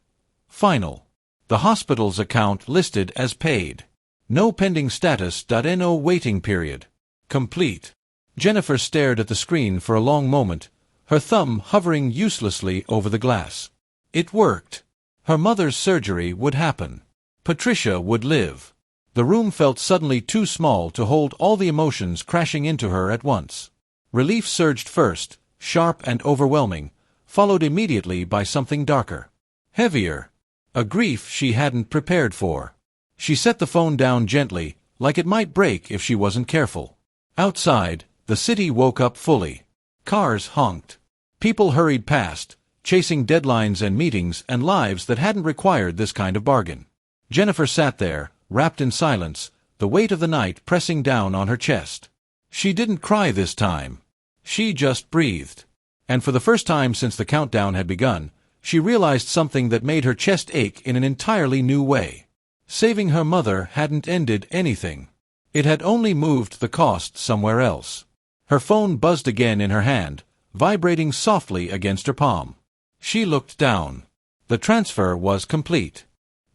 [SPEAKER 1] Final. The hospital's account listed as paid. No pending status. No waiting period. Complete. Jennifer stared at the screen for a long moment, her thumb hovering uselessly over the glass. It worked. Her mother's surgery would happen. Patricia would live. The room felt suddenly too small to hold all the emotions crashing into her at once. Relief surged first, sharp and overwhelming, followed immediately by something darker. Heavier. A grief she hadn't prepared for. She set the phone down gently, like it might break if she wasn't careful. Outside, the city woke up fully. Cars honked. People hurried past, chasing deadlines and meetings and lives that hadn't required this kind of bargain. Jennifer sat there, wrapped in silence, the weight of the night pressing down on her chest. She didn't cry this time. She just breathed. And for the first time since the countdown had begun, she realized something that made her chest ache in an entirely new way. Saving her mother hadn't ended anything. It had only moved the cost somewhere else. Her phone buzzed again in her hand, vibrating softly against her palm. She looked down. The transfer was complete.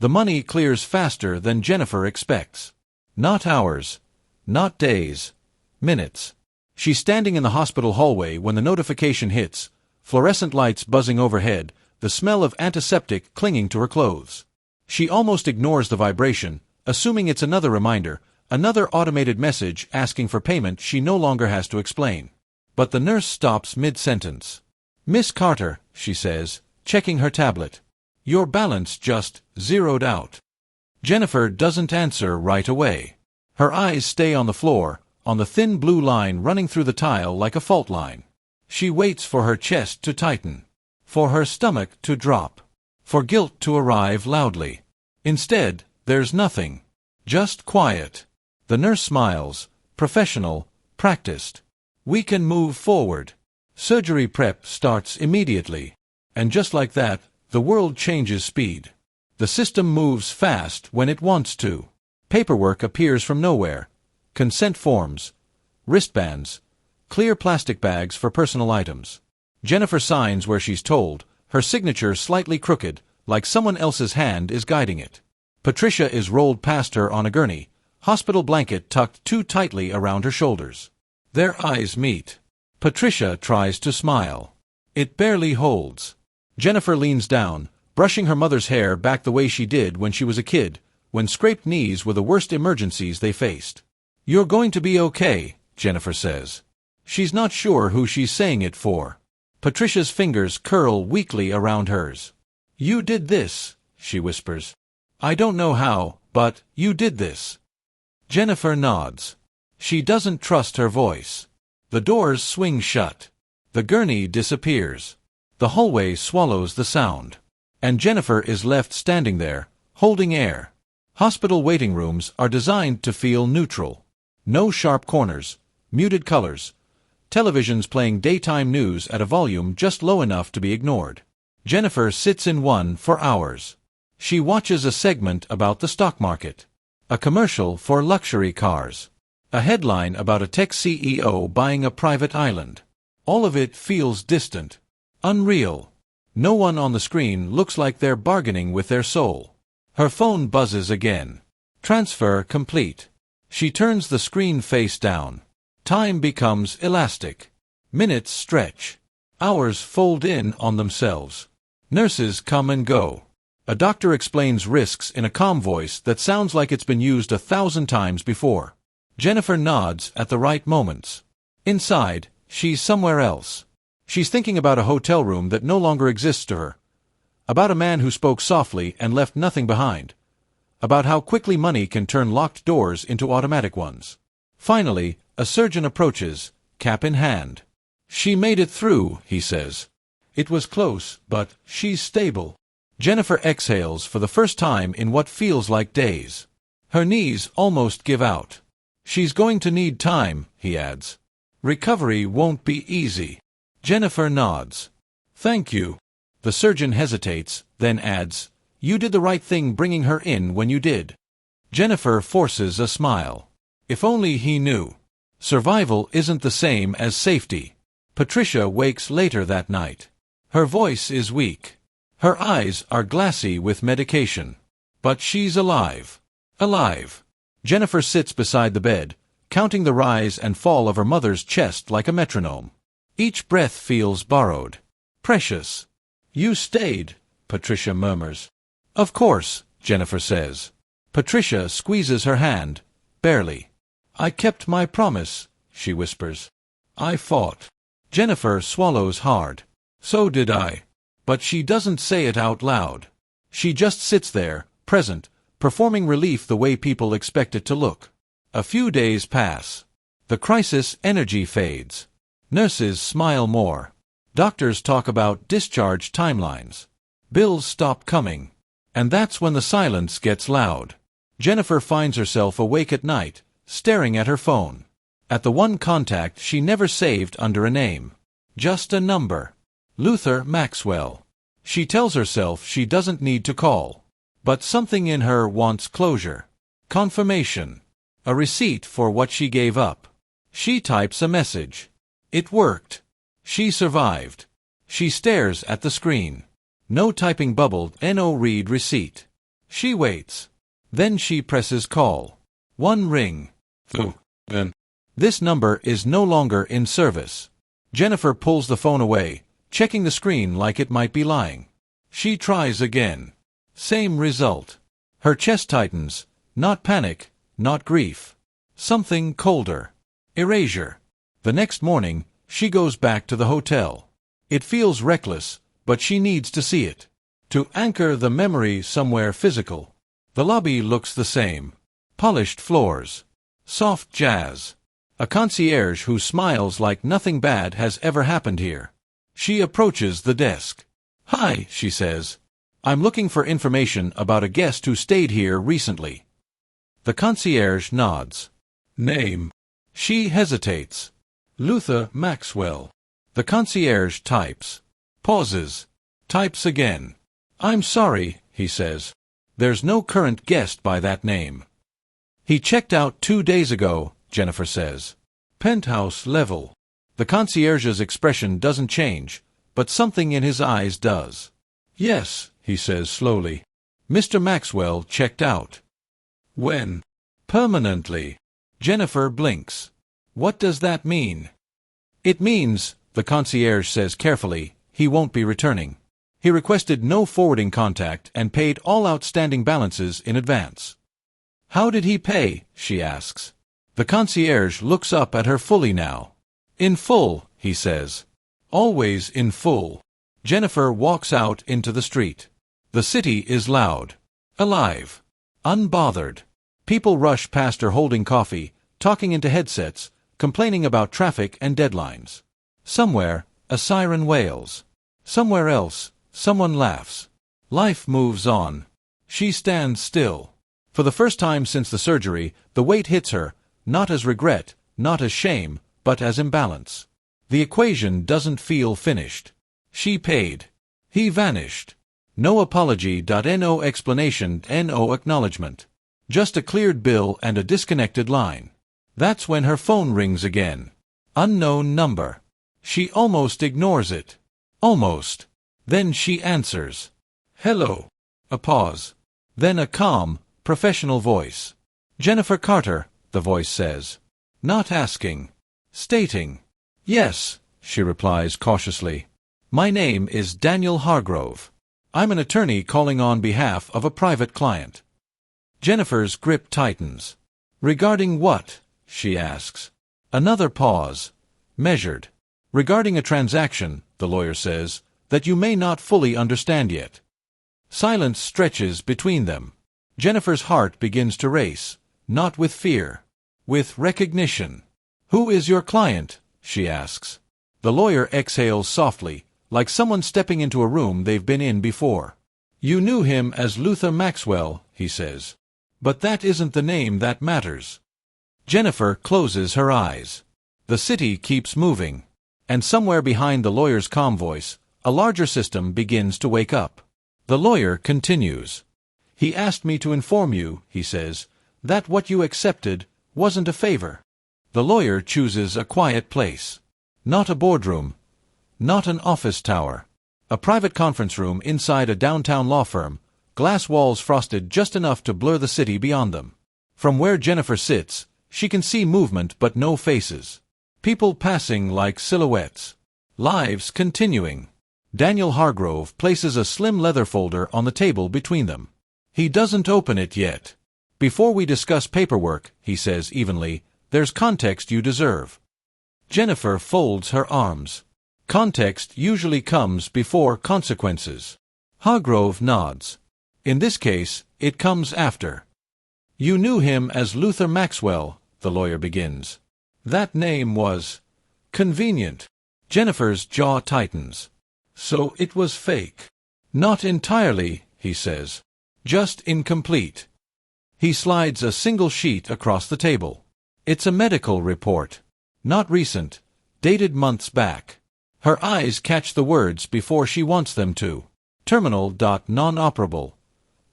[SPEAKER 1] The money clears faster than Jennifer expects. Not hours, not days, minutes. She's standing in the hospital hallway when the notification hits, fluorescent lights buzzing overhead, the smell of antiseptic clinging to her clothes. She almost ignores the vibration, assuming it's another reminder, another automated message asking for payment she no longer has to explain. But the nurse stops mid-sentence. "Miss Carter," she says, checking her tablet. "Your balance just zeroed out." Jennifer doesn't answer right away. Her eyes stay on the floor, on the thin blue line running through the tile like a fault line. She waits for her chest to tighten, for her stomach to drop, for guilt to arrive loudly. Instead, there's nothing. Just quiet. The nurse smiles, professional, practiced. "We can move forward. Surgery prep starts immediately." And just like that, the world changes speed. The system moves fast when it wants to. Paperwork appears from nowhere. Consent forms, wristbands, clear plastic bags for personal items. Jennifer signs where she's told, her signature slightly crooked, like someone else's hand is guiding it. Patricia is rolled past her on a gurney, hospital blanket tucked too tightly around her shoulders. Their eyes meet. Patricia tries to smile. It barely holds. Jennifer leans down, brushing her mother's hair back the way she did when she was a kid, when scraped knees were the worst emergencies they faced. "You're going to be okay," Jennifer says. She's not sure who she's saying it for. Patricia's fingers curl weakly around hers. "You did this," she whispers. "I don't know how, but you did this." Jennifer nods. She doesn't trust her voice. The doors swing shut. The gurney disappears. The hallway swallows the sound. And Jennifer is left standing there, holding air. Hospital waiting rooms are designed to feel neutral. No sharp corners, muted colors. Televisions playing daytime news at a volume just low enough to be ignored. Jennifer sits in one for hours. She watches a segment about the stock market. A commercial for luxury cars. A headline about a tech CEO buying a private island. All of it feels distant. Unreal. No one on the screen looks like they're bargaining with their soul. Her phone buzzes again. Transfer complete. She turns the screen face down. Time becomes elastic. Minutes stretch. Hours fold in on themselves. Nurses come and go. A doctor explains risks in a calm voice that sounds like it's been used 1,000 times before. Jennifer nods at the right moments. Inside, she's somewhere else. She's thinking about a hotel room that no longer exists to her. About a man who spoke softly and left nothing behind. About how quickly money can turn locked doors into automatic ones. Finally, a surgeon approaches, cap in hand. "She made it through," he says. "It was close, but she's stable." Jennifer exhales for the first time in what feels like days. Her knees almost give out. "She's going to need time," he adds. "Recovery won't be easy." Jennifer nods. "Thank you." The surgeon hesitates, then adds, "You did the right thing bringing her in when you did." Jennifer forces a smile. If only he knew. Survival isn't the same as safety. Patricia wakes later that night. Her voice is weak. Her eyes are glassy with medication. But she's alive. Alive. Jennifer sits beside the bed, counting the rise and fall of her mother's chest like a metronome. Each breath feels borrowed. Precious. "You stayed," Patricia murmurs. "Of course," Jennifer says. Patricia squeezes her hand, barely. "I kept my promise," she whispers. "I fought." Jennifer swallows hard. "So did I." But she doesn't say it out loud. She just sits there, present, performing relief the way people expect it to look. A few days pass. The crisis energy fades. Nurses smile more. Doctors talk about discharge timelines. Bills stop coming. And that's when the silence gets loud. Jennifer finds herself awake at night, staring at her phone. At the one contact she never saved under a name. Just a number. Luther Maxwell. She tells herself she doesn't need to call. But something in her wants closure. Confirmation. A receipt for what she gave up. She types a message. It worked. She survived. She stares at the screen. No typing bubble, no read receipt. She waits. Then she presses call. One ring. Then. This number is no longer in service. Jennifer pulls the phone away, checking the screen like it might be lying. She tries again. Same result. Her chest tightens. Not panic, not grief. Something colder. Erasure. The next morning, she goes back to the hotel. It feels reckless, but she needs to see it. To anchor the memory somewhere physical. The lobby looks the same. Polished floors. Soft jazz. A concierge who smiles like nothing bad has ever happened here. She approaches the desk. "Hi," she says. "I'm looking for information about a guest who stayed here recently." The concierge nods. "Name?" She hesitates. "Luther Maxwell." The concierge types. Pauses. Types again. "I'm sorry," he says. "There's no current guest by that name." "He checked out 2 days ago," Jennifer says. "Penthouse level." The concierge's expression doesn't change, but something in his eyes does. "Yes," he says slowly. "Mr. Maxwell checked out." "When?" "Permanently." Jennifer blinks. "What does that mean?" "It means," the concierge says carefully, "he won't be returning. He requested no forwarding contact and paid all outstanding balances in advance." "How did he pay?" she asks. The concierge looks up at her fully now. "In full," he says. "Always in full." Jennifer walks out into the street. The city is loud. Alive. Unbothered. People rush past her holding coffee, talking into headsets, complaining about traffic and deadlines. Somewhere, a siren wails. Somewhere else, someone laughs. Life moves on. She stands still. For the first time since the surgery, the weight hits her, not as regret, not as shame, but as imbalance. The equation doesn't feel finished. She paid. He vanished. No apology, no explanation, no acknowledgement. Just a cleared bill and a disconnected line. That's when her phone rings again. Unknown number. She almost ignores it. Almost. Then she answers. "Hello." A pause. Then a calm, professional voice. "Jennifer Carter," the voice says. Not asking. Stating. "Yes," she replies cautiously. "My name is Daniel Hargrove. I'm an attorney calling on behalf of a private client." Jennifer's grip tightens. "Regarding what?" she asks. Another pause. Measured. "Regarding a transaction," the lawyer says, "that you may not fully understand yet." Silence stretches between them. Jennifer's heart begins to race, not with fear, with recognition. "Who is your client?" she asks. The lawyer exhales softly, like someone stepping into a room they've been in before. "You knew him as Luther Maxwell," he says. "But that isn't the name that matters." Jennifer closes her eyes. The city keeps moving. And somewhere behind the lawyer's calm voice, a larger system begins to wake up. The lawyer continues. "He asked me to inform you," he says, "that what you accepted wasn't a favor." The lawyer chooses a quiet place. Not a boardroom. Not an office tower. A private conference room inside a downtown law firm, glass walls frosted just enough to blur the city beyond them. From where Jennifer sits, she can see movement but no faces. People passing like silhouettes. Lives continuing. Daniel Hargrove places a slim leather folder on the table between them. He doesn't open it yet. "Before we discuss paperwork," he says evenly, "there's context you deserve." Jennifer folds her arms. Context usually comes before consequences. Hargrove nods. In this case, it comes after. "You knew him as Luther Maxwell," the lawyer begins. "That name was convenient." Jennifer's jaw tightens. "So it was fake." "Not entirely," he says. "Just incomplete." He slides a single sheet across the table. It's a medical report. Not recent. Dated months back. Her eyes catch the words before she wants them to. Terminal. Non-operable.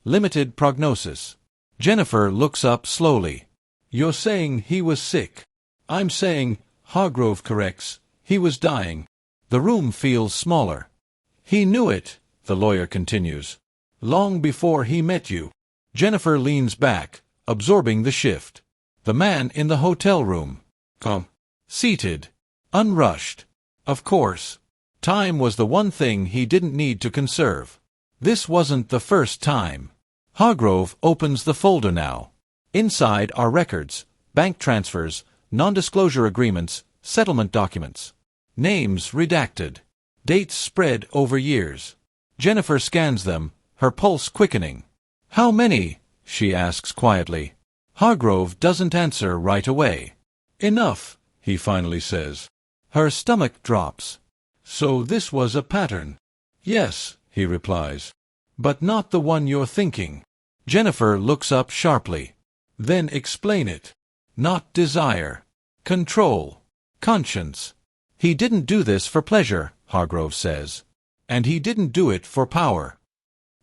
[SPEAKER 1] Limited prognosis. Jennifer looks up slowly. You're saying he was sick. I'm saying, Hargrove corrects, he was dying. The room feels smaller. He knew it, the lawyer continues. Long before he met you. Jennifer leans back, absorbing the shift. The man in the hotel room. Calm. Seated. Unrushed. Of course. Time was the one thing he didn't need to conserve. This wasn't the first time. Hargrove opens the folder now. Inside are records, bank transfers, non-disclosure agreements, settlement documents. Names redacted. Dates spread over years. Jennifer scans them, her pulse quickening. How many? She asks quietly. Hargrove doesn't answer right away. Enough, he finally says. Her stomach drops. So this was a pattern. Yes, he replies. But not the one you're thinking. Jennifer looks up sharply. Then explain it. Not desire. Control. Conscience. He didn't do this for pleasure, Hargrove says. And he didn't do it for power.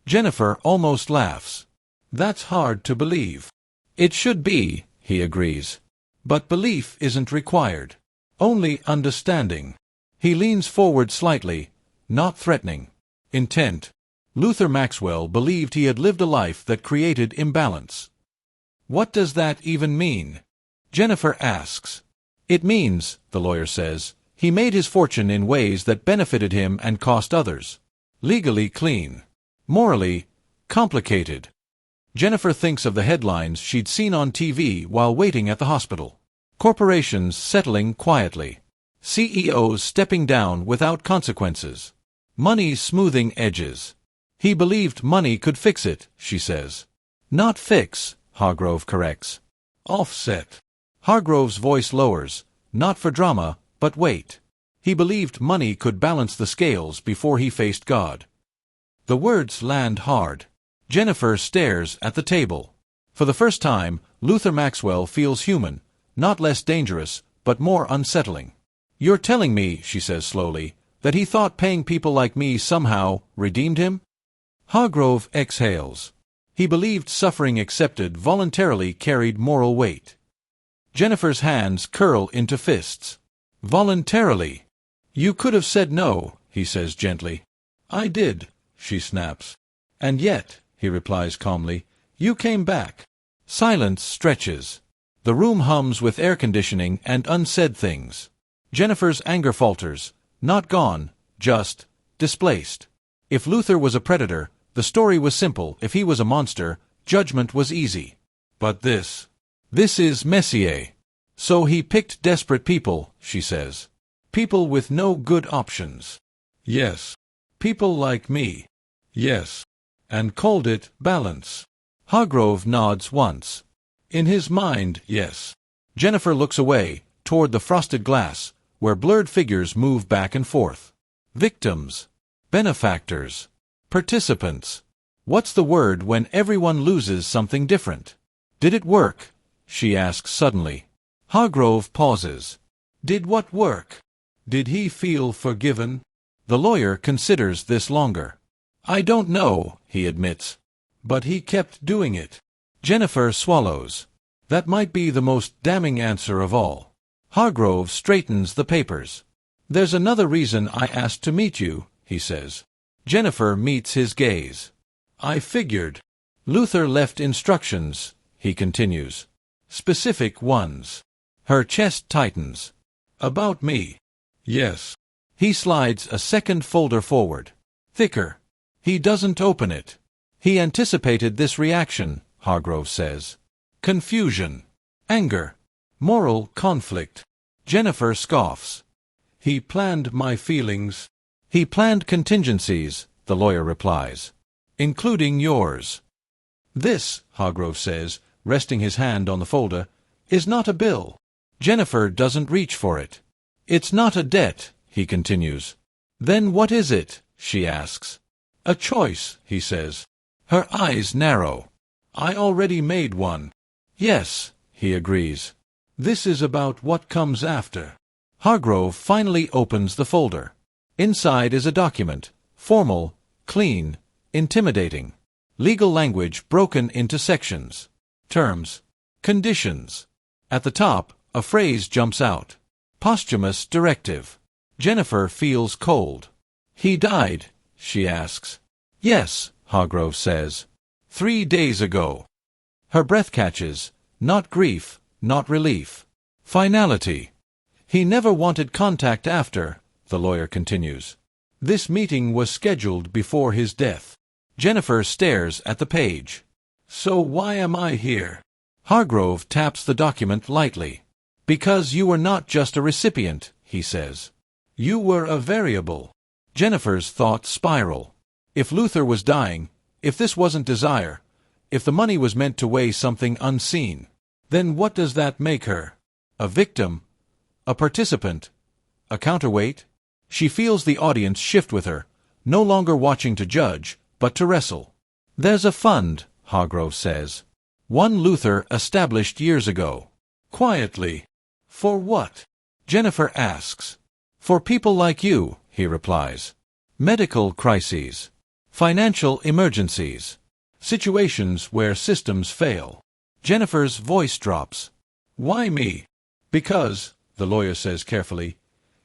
[SPEAKER 1] Jennifer almost laughs. That's hard to believe. It should be, he agrees. But belief isn't required. Only understanding. He leans forward slightly, not threatening. Intent. Luther Maxwell believed he had lived a life that created imbalance. What does that even mean? Jennifer asks. It means, the lawyer says, he made his fortune in ways that benefited him and cost others. Legally clean. Morally complicated. Jennifer thinks of the headlines she'd seen on TV while waiting at the hospital. Corporations settling quietly. CEOs stepping down without consequences. Money smoothing edges. He believed money could fix it, she says. Not fix, Hargrove corrects. Offset. Hargrove's voice lowers, not for drama, but weight. He believed money could balance the scales before he faced God. The words land hard. Jennifer stares at the table. For the first time, Luther Maxwell feels human, not less dangerous, but more unsettling. You're telling me, she says slowly, that he thought paying people like me somehow redeemed him? Hargrove exhales. He believed suffering accepted voluntarily carried moral weight. Jennifer's hands curl into fists. Voluntarily. You could have said no, he says gently. I did, she snaps. And yet, he replies calmly, you came back. Silence stretches. The room hums with air conditioning and unsaid things. Jennifer's anger falters, not gone, just displaced. If Luther was a predator, the story was simple. If he was a monster, judgment was easy. But this is Messier. So he picked desperate people, she says. People with no good options. Yes. People like me. Yes. And called it balance. Hargrove nods once. In his mind, yes. Jennifer looks away, toward the frosted glass, where blurred figures move back and forth. Victims. Benefactors. Participants. What's the word when everyone loses something different? Did it work? She asks suddenly. Hargrove pauses. Did what work? Did he feel forgiven? The lawyer considers this longer. I don't know, he admits. But he kept doing it. Jennifer swallows. That might be the most damning answer of all. Hargrove straightens the papers. There's another reason I asked to meet you, he says. Jennifer meets his gaze. I figured. Luther left instructions, he continues. Specific ones. Her chest tightens. About me. Yes. He slides a second folder forward. Thicker. He doesn't open it. He anticipated this reaction, Hargrove says. Confusion. Anger. Moral conflict. Jennifer scoffs. He planned my feelings. He planned contingencies, the lawyer replies. Including yours. This, Hargrove says, resting his hand on the folder, is not a bill. Jennifer doesn't reach for it. It's not a debt, he continues. Then what is it? She asks. A choice, he says. Her eyes narrow. I already made one. Yes, he agrees. This is about what comes after. Hargrove finally opens the folder. Inside is a document, formal, clean, intimidating. Legal language broken into sections. Terms. Conditions. At the top, a phrase jumps out. Posthumous directive. Jennifer feels cold. He died, she asks. Yes, Hargrove says. 3 days ago. Her breath catches. Not grief, not relief. Finality. He never wanted contact after, the lawyer continues. This meeting was scheduled before his death. Jennifer stares at the page. So why am I here? Hargrove taps the document lightly. Because you were not just a recipient, he says. You were a variable. Jennifer's thoughts spiral. If Luther was dying, if this wasn't desire, if the money was meant to weigh something unseen, then what does that make her? A victim? A participant? A counterweight? She feels the audience shift with her, no longer watching to judge, but to wrestle. There's a fund, Hargrove says. One Luther established years ago. Quietly. For what? Jennifer asks. For people like you, he replies. Medical crises. Financial emergencies. Situations where systems fail. Jennifer's voice drops. Why me? Because, the lawyer says carefully,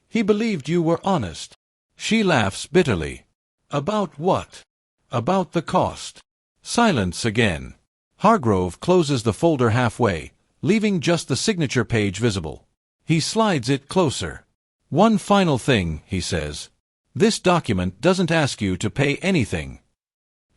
[SPEAKER 1] he believed you were honest. She laughs bitterly. About what? About the cost. Silence again. Hargrove closes the folder halfway, leaving just the signature page visible. He slides it closer. One final thing, he says. This document doesn't ask you to pay anything.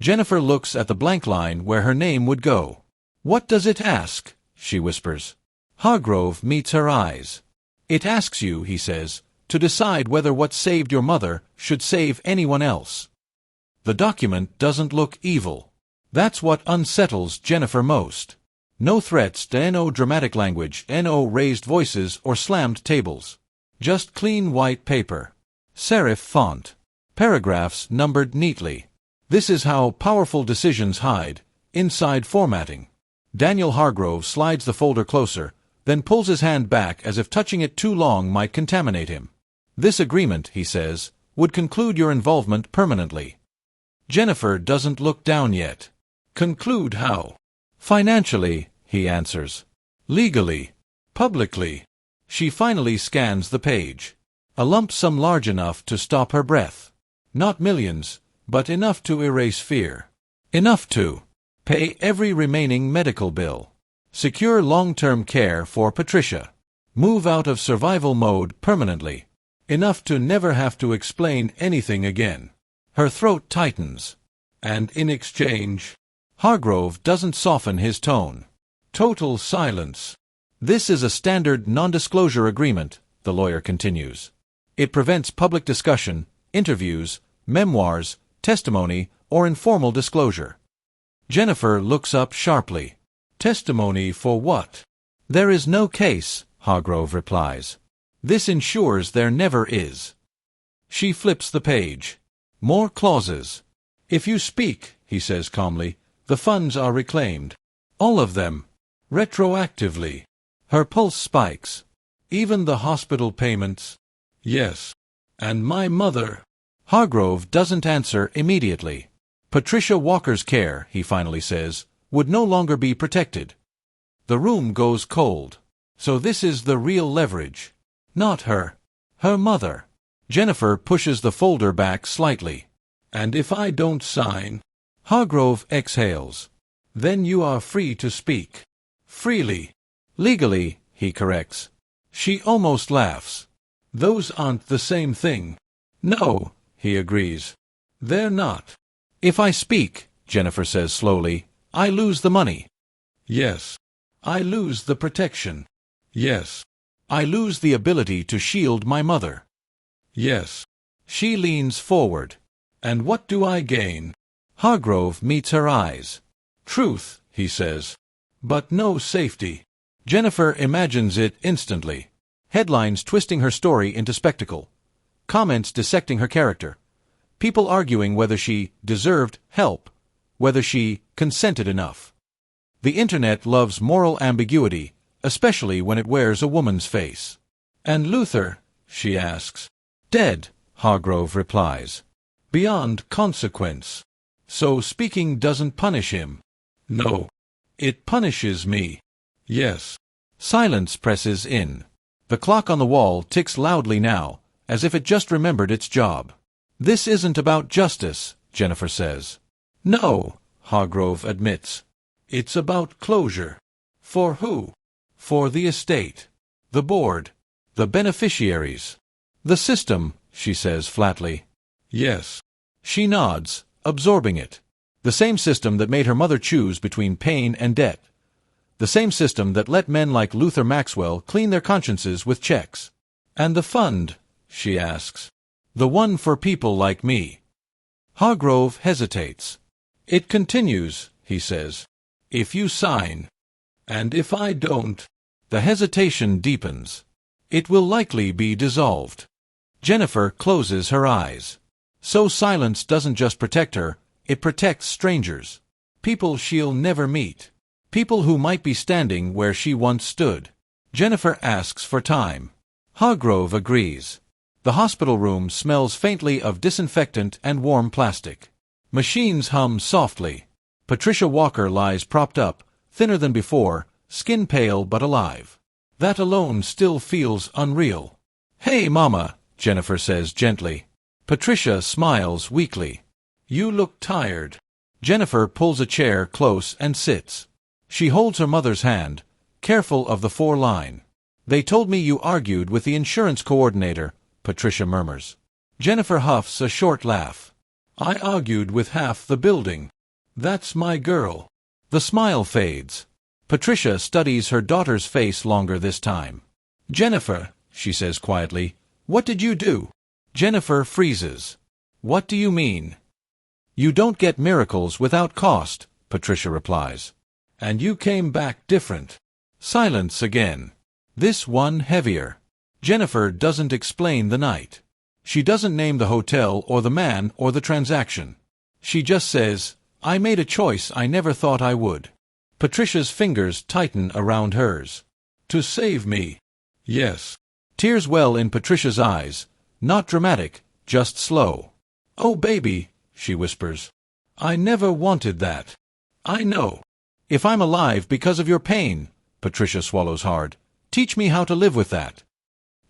[SPEAKER 1] Jennifer looks at the blank line where her name would go. What does it ask? She whispers. Hargrove meets her eyes. It asks you, he says, to decide whether what saved your mother should save anyone else. The document doesn't look evil. That's what unsettles Jennifer most. No threats, no dramatic language, no raised voices or slammed tables. Just clean white paper. Serif font. Paragraphs numbered neatly. This is how powerful decisions hide, inside formatting. Daniel Hargrove slides the folder closer, then pulls his hand back as if touching it too long might contaminate him. This agreement, he says, would conclude your involvement permanently. Jennifer doesn't look down yet. Conclude how? Financially, he answers. Legally. Publicly. She finally scans the page. A lump sum large enough to stop her breath. Not millions, but enough to erase fear. Enough to pay every remaining medical bill. Secure long-term care for Patricia. Move out of survival mode permanently. Enough to never have to explain anything again. Her throat tightens. And in exchange, Hargrove doesn't soften his tone. Total silence. This is a standard non-disclosure agreement, the lawyer continues. It prevents public discussion, interviews, memoirs, testimony, or informal disclosure. Jennifer looks up sharply. Testimony for what? There is no case, Hargrove replies. This ensures there never is. She flips the page. More clauses. If you speak, he says calmly, the funds are reclaimed. All of them. Retroactively. Her pulse spikes. Even the hospital payments? Yes. And my mother? Hargrove doesn't answer immediately. Patricia Walker's care, he finally says, would no longer be protected. The room goes cold. So this is the real leverage. Not her. Her mother. Jennifer pushes the folder back slightly. And if I don't sign? Hargrove exhales. Then you are free to speak. Freely. Legally, he corrects. She almost laughs. Those aren't the same thing. No, he agrees. They're not. If I speak, Jennifer says slowly, I lose the money. Yes. I lose the protection. Yes. I lose the ability to shield my mother. Yes. She leans forward. And what do I gain? Hargrove meets her eyes. Truth, he says. But no safety. Jennifer imagines it instantly. Headlines twisting her story into spectacle. Comments dissecting her character. People arguing whether she deserved help, whether she consented enough. The internet loves moral ambiguity, especially when it wears a woman's face. And Luther? She asks. Dead, Hargrove replies. Beyond consequence. So speaking doesn't punish him. No. It punishes me. Yes. Silence presses in. The clock on the wall ticks loudly now, as if it just remembered its job. This isn't about justice, Jennifer says. No, Hargrove admits. It's about closure. For who? For the estate. The board. The beneficiaries. The system, she says flatly. Yes. She nods, absorbing it. The same system that made her mother choose between pain and debt. The same system that let men like Luther Maxwell clean their consciences with checks. And the fund, she asks. The one for people like me. Hargrove hesitates. It continues, he says. If you sign. And if I don't. The hesitation deepens. It will likely be dissolved. Jennifer closes her eyes. So silence doesn't just protect her, it protects strangers. People she'll never meet. People who might be standing where she once stood. Jennifer asks for time. Hargrove agrees. The hospital room smells faintly of disinfectant and warm plastic. Machines hum softly. Patricia Walker lies propped up, thinner than before, skin pale but alive. That alone still feels unreal. Hey, Mama, Jennifer says gently. Patricia smiles weakly. You look tired. Jennifer pulls a chair close and sits. She holds her mother's hand, careful of the foreline. They told me you argued with the insurance coordinator, Patricia murmurs. Jennifer huffs a short laugh. I argued with half the building. That's my girl. The smile fades. Patricia studies her daughter's face longer this time. Jennifer, she says quietly, what did you do? Jennifer freezes. What do you mean? You don't get miracles without cost, Patricia replies. And you came back different. Silence again. This one heavier. Jennifer doesn't explain the night. She doesn't name the hotel or the man or the transaction. She just says, I made a choice I never thought I would. Patricia's fingers tighten around hers. To save me. Yes. Tears well in Patricia's eyes. Not dramatic, just slow. Oh, baby, she whispers. I never wanted that. I know. If I'm alive because of your pain, Patricia swallows hard, teach me how to live with that.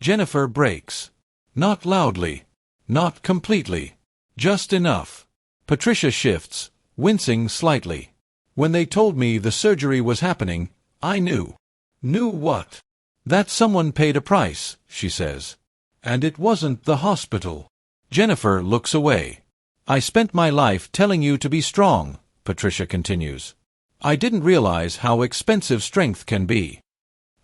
[SPEAKER 1] Jennifer breaks. Not loudly. Not completely. Just enough. Patricia shifts, wincing slightly. When they told me the surgery was happening, I knew. Knew what? That someone paid a price, she says. And it wasn't the hospital. Jennifer looks away. I spent my life telling you to be strong, Patricia continues. I didn't realize how expensive strength can be.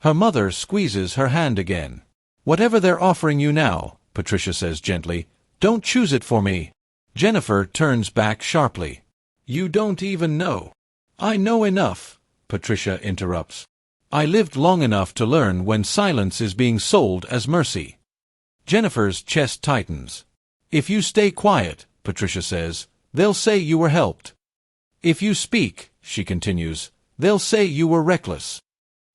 [SPEAKER 1] Her mother squeezes her hand again. Whatever they're offering you now, Patricia says gently, don't choose it for me. Jennifer turns back sharply. You don't even know. I know enough, Patricia interrupts. I lived long enough to learn when silence is being sold as mercy. Jennifer's chest tightens. If you stay quiet, Patricia says, they'll say you were helped. If you speak, she continues, they'll say you were reckless.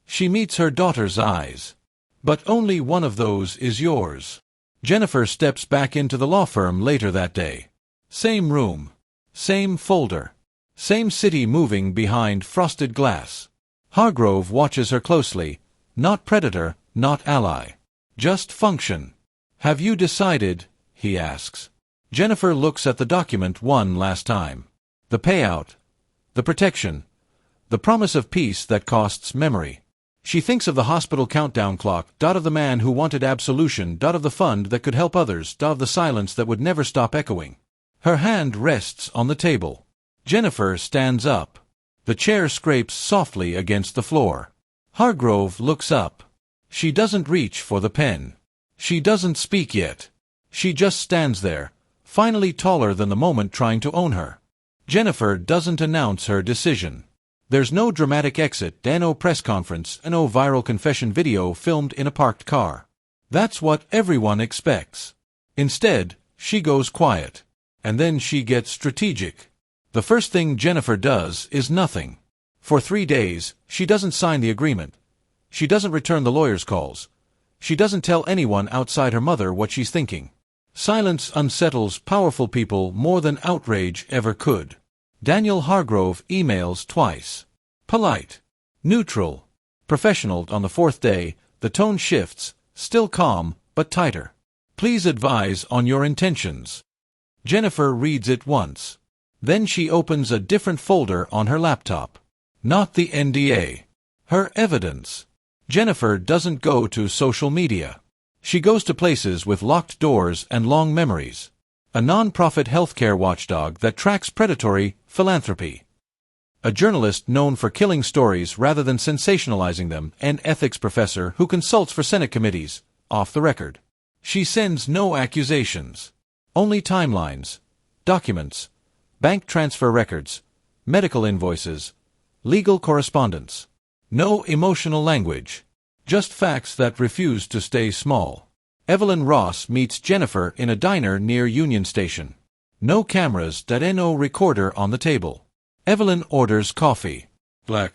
[SPEAKER 1] She meets her daughter's eyes. But only one of those is yours. Jennifer steps back into the law firm later that day. Same room. Same folder. Same city moving behind frosted glass. Hargrove watches her closely. Not predator, not ally. Just function. Have you decided? He asks. Jennifer looks at the document one last time. The payout. The protection. The promise of peace that costs memory. She thinks of the hospital countdown clock, of the man who wanted absolution, of the fund that could help others, of the silence that would never stop echoing. Her hand rests on the table. Jennifer stands up. The chair scrapes softly against the floor. Hargrove looks up. She doesn't reach for the pen. She doesn't speak yet. She just stands there, finally taller than the moment trying to own her. Jennifer doesn't announce her decision. There's no dramatic exit, no press conference, no viral confession video filmed in a parked car. That's what everyone expects. Instead, she goes quiet. And then she gets strategic. The first thing Jennifer does is nothing. For 3 days, she doesn't sign the agreement. She doesn't return the lawyer's calls. She doesn't tell anyone outside her mother what she's thinking. Silence unsettles powerful people more than outrage ever could. Daniel Hargrove emails twice. Polite. Neutral. Professional. On the 4th day, the tone shifts, still calm, but tighter. Please advise on your intentions. Jennifer reads it once. Then she opens a different folder on her laptop. Not the NDA. Her evidence. Jennifer doesn't go to social media. She goes to places with locked doors and long memories. A non-profit healthcare watchdog that tracks predatory philanthropy. A journalist known for killing stories rather than sensationalizing them, an ethics professor who consults for Senate committees, off the record. She sends no accusations. Only timelines, documents, bank transfer records, medical invoices, legal correspondence. No emotional language. Just facts that refuse to stay small. Evelyn Ross meets Jennifer in a diner near Union Station. No cameras. No recorder on the table. Evelyn orders coffee. Black.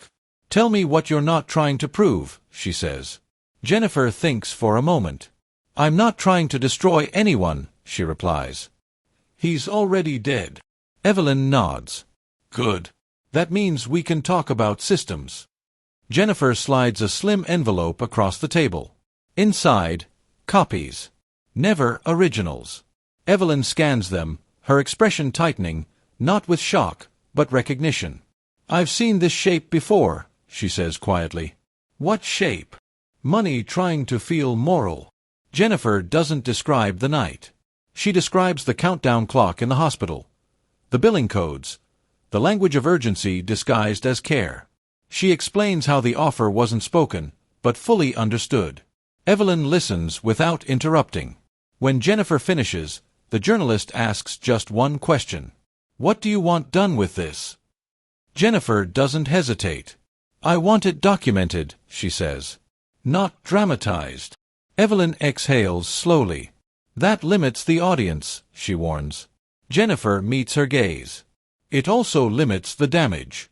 [SPEAKER 1] Tell me what you're not trying to prove, she says. Jennifer thinks for a moment. I'm not trying to destroy anyone, she replies. He's already dead. Evelyn nods. Good. That means we can talk about systems. Jennifer slides a slim envelope across the table. Inside, copies. Never originals. Evelyn scans them, her expression tightening, not with shock, but recognition. I've seen this shape before, she says quietly. What shape? Money trying to feel moral. Jennifer doesn't describe the night. She describes the countdown clock in the hospital. The billing codes. The language of urgency disguised as care. She explains how the offer wasn't spoken, but fully understood. Evelyn listens without interrupting. When Jennifer finishes, the journalist asks just one question. What do you want done with this? Jennifer doesn't hesitate. I want it documented, she says. Not dramatized. Evelyn exhales slowly. That limits the audience, she warns. Jennifer meets her gaze. It also limits the damage.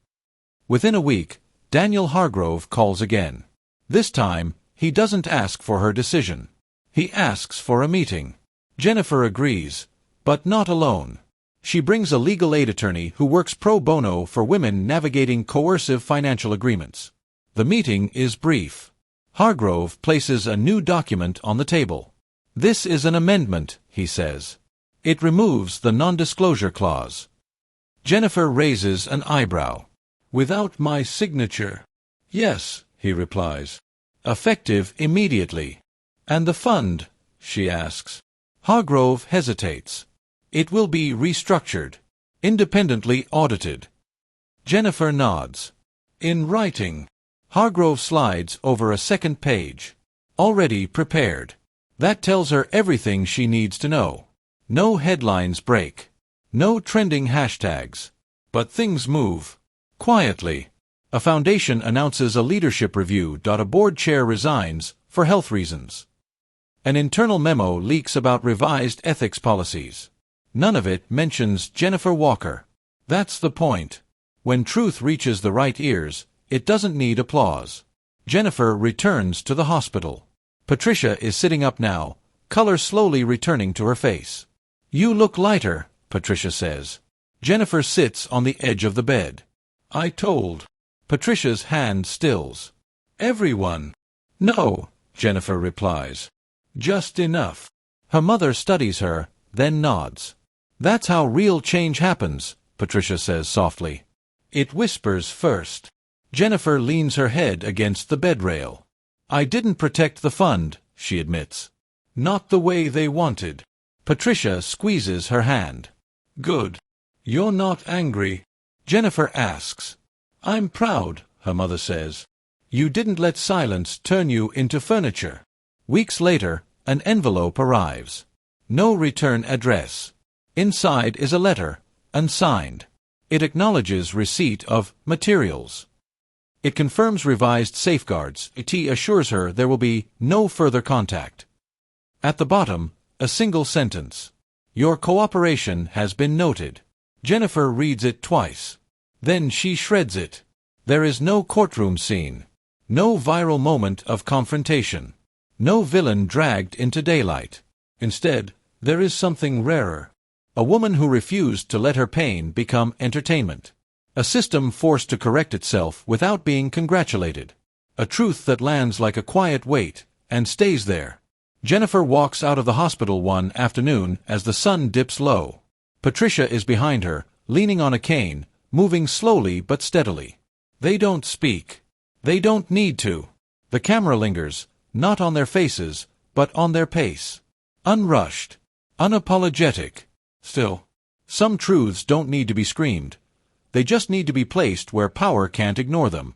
[SPEAKER 1] Within a week, Daniel Hargrove calls again. This time, he doesn't ask for her decision. He asks for a meeting. Jennifer agrees, but not alone. She brings a legal aid attorney who works pro bono for women navigating coercive financial agreements. The meeting is brief. Hargrove places a new document on the table. This is an amendment, he says. It removes the non-disclosure clause. Jennifer raises an eyebrow. Without my signature? Yes, he replies. Effective immediately. And the fund? She asks. Hargrove hesitates. It will be restructured. Independently audited. Jennifer nods. In writing. Hargrove slides over a second page. Already prepared. That tells her everything she needs to know. No headlines break. No trending hashtags. But things move. Quietly. A foundation announces a leadership review. A board chair resigns, for health reasons. An internal memo leaks about revised ethics policies. None of it mentions Jennifer Walker. That's the point. When truth reaches the right ears, it doesn't need applause. Jennifer returns to the hospital. Patricia is sitting up now, color slowly returning to her face. You look lighter, Patricia says. Jennifer sits on the edge of the bed. I told. Patricia's hand stills. Everyone. No, Jennifer replies. Just enough. Her mother studies her, then nods. That's how real change happens, Patricia says softly. It whispers first. Jennifer leans her head against the bed rail. I didn't protect the fund, she admits. Not the way they wanted. Patricia squeezes her hand. Good. You're not angry? Jennifer asks. I'm proud, her mother says. You didn't let silence turn you into furniture. Weeks later, an envelope arrives. No return address. Inside is a letter, unsigned. It acknowledges receipt of materials. It confirms revised safeguards. It assures her there will be no further contact. At the bottom, a single sentence. Your cooperation has been noted. Jennifer reads it twice. Then she shreds it. There is no courtroom scene. No viral moment of confrontation. No villain dragged into daylight. Instead, there is something rarer. A woman who refused to let her pain become entertainment. A system forced to correct itself without being congratulated. A truth that lands like a quiet weight and stays there. Jennifer walks out of the hospital one afternoon as the sun dips low. Patricia is behind her, leaning on a cane, moving slowly but steadily. They don't speak. They don't need to. The camera lingers, not on their faces, but on their pace. Unrushed. Unapologetic. Still, some truths don't need to be screamed. They just need to be placed where power can't ignore them.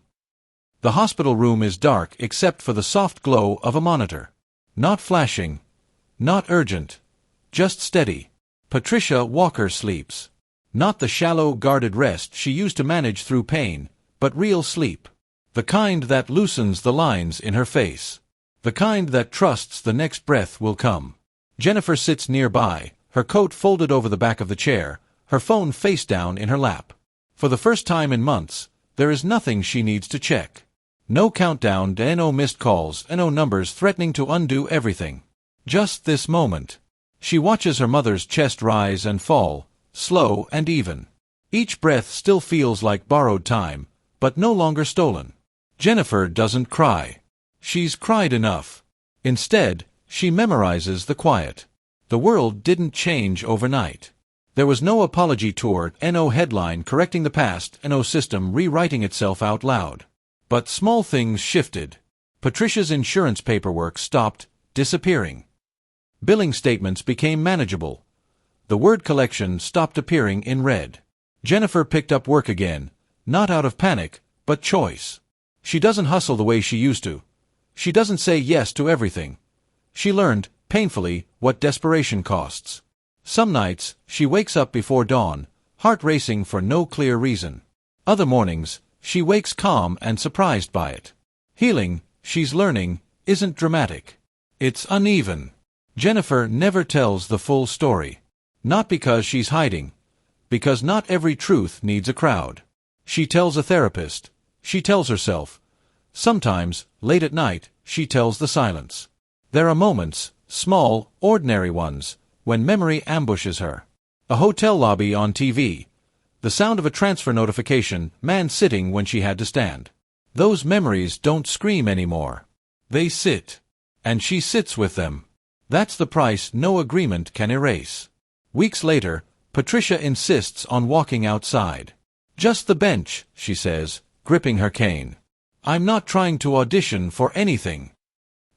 [SPEAKER 1] The hospital room is dark except for the soft glow of a monitor. Not flashing. Not urgent. Just steady. Patricia Walker sleeps. Not the shallow, guarded rest she used to manage through pain, but real sleep. The kind that loosens the lines in her face. The kind that trusts the next breath will come. Jennifer sits nearby, her coat folded over the back of the chair, her phone face down in her lap. For the first time in months, there is nothing she needs to check. No countdown, no missed calls, no numbers threatening to undo everything. Just this moment. She watches her mother's chest rise and fall, slow and even. Each breath still feels like borrowed time, but no longer stolen. Jennifer doesn't cry. She's cried enough. Instead, she memorizes the quiet. The world didn't change overnight. There was no apology tour, no headline correcting the past, no system rewriting itself out loud. But small things shifted. Patricia's insurance paperwork stopped disappearing. Billing statements became manageable. The word collection stopped appearing in red. Jennifer picked up work again, not out of panic, but choice. She doesn't hustle the way she used to. She doesn't say yes to everything. She learned, painfully, what desperation costs. Some nights, she wakes up before dawn, heart racing for no clear reason. Other mornings, she wakes calm and surprised by it. Healing, she's learning, isn't dramatic. It's uneven. Jennifer never tells the full story. Not because she's hiding. Because not every truth needs a crowd. She tells a therapist. She tells herself. Sometimes, late at night, she tells the silence. There are moments, small, ordinary ones, when memory ambushes her. A hotel lobby on TV. The sound of a transfer notification, man sitting when she had to stand. Those memories don't scream anymore. They sit. And she sits with them. That's the price no agreement can erase. Weeks later, Patricia insists on walking outside. Just the bench, she says, gripping her cane. I'm not trying to audition for anything.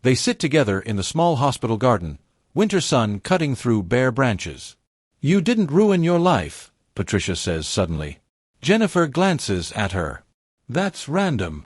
[SPEAKER 1] They sit together in the small hospital garden, winter sun cutting through bare branches. You didn't ruin your life, Patricia says suddenly. Jennifer glances at her. That's random.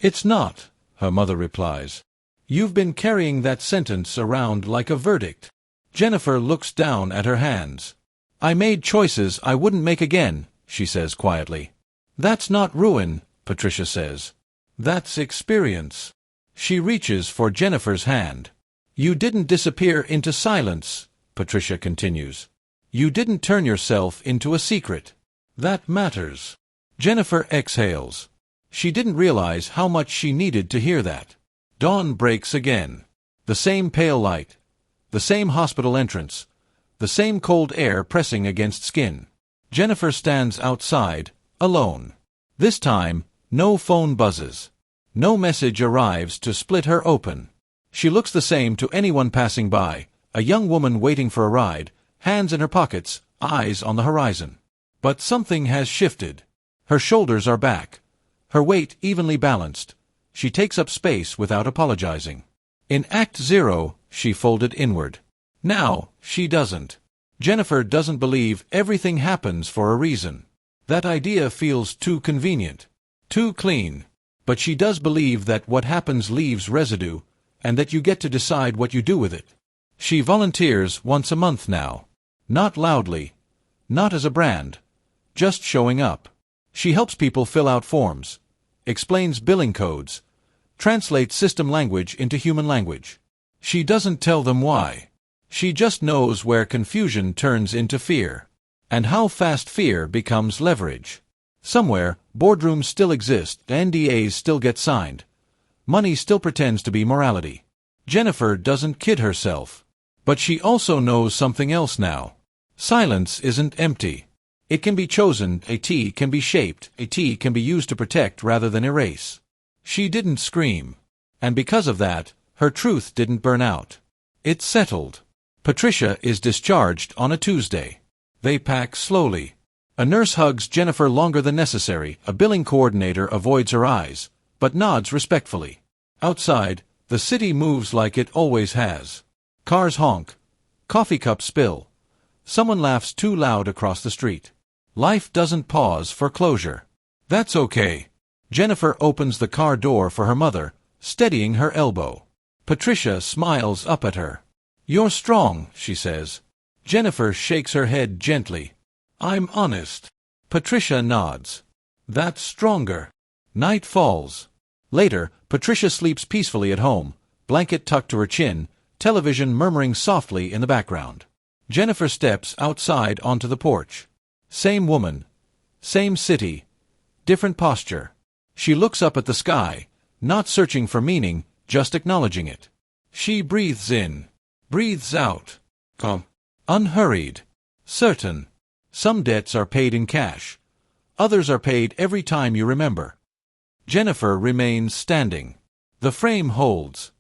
[SPEAKER 1] It's not, her mother replies. You've been carrying that sentence around like a verdict. Jennifer looks down at her hands. I made choices I wouldn't make again, she says quietly. That's not ruin, Patricia says. That's experience. She reaches for Jennifer's hand. You didn't disappear into silence, Patricia continues. You didn't turn yourself into a secret. That matters. Jennifer exhales. She didn't realize how much she needed to hear that. Dawn breaks again. The same pale light. The same hospital entrance. The same cold air pressing against skin. Jennifer stands outside, alone. This time, no phone buzzes. No message arrives to split her open. She looks the same to anyone passing by, a young woman waiting for a ride, hands in her pockets, eyes on the horizon. But something has shifted. Her shoulders are back. Her weight evenly balanced. She takes up space without apologizing. In Act 0, she folded inward. Now, she doesn't. Jennifer doesn't believe everything happens for a reason. That idea feels too convenient. Too clean. But she does believe that what happens leaves residue, and that you get to decide what you do with it. She volunteers once a month now. Not loudly. Not as a brand. Just showing up. She helps people fill out forms. Explains billing codes. Translates system language into human language. She doesn't tell them why. She just knows where confusion turns into fear. And how fast fear becomes leverage. Somewhere, boardrooms still exist, NDAs still get signed. Money still pretends to be morality. Jennifer doesn't kid herself. But she also knows something else now. Silence isn't empty. It can be chosen, a T can be shaped, a T can be used to protect rather than erase. She didn't scream. And because of that, her truth didn't burn out. It's settled. Patricia is discharged on a Tuesday. They pack slowly. A nurse hugs Jennifer longer than necessary, a billing coordinator avoids her eyes, but nods respectfully. Outside, the city moves like it always has. Cars honk. Coffee cups spill. Someone laughs too loud across the street. Life doesn't pause for closure. That's okay. Jennifer opens the car door for her mother, steadying her elbow. Patricia smiles up at her. "You're strong," she says. Jennifer shakes her head gently. "I'm honest." Patricia nods. "That's stronger." Night falls. Later, Patricia sleeps peacefully at home, blanket tucked to her chin, television murmuring softly in the background. Jennifer steps outside onto the porch. Same woman. Same city. Different posture. She looks up at the sky, not searching for meaning, just acknowledging it. She breathes in. Breathes out. Calm. Unhurried. Certain. Some debts are paid in cash. Others are paid every time you remember. Jennifer remains standing. The frame holds.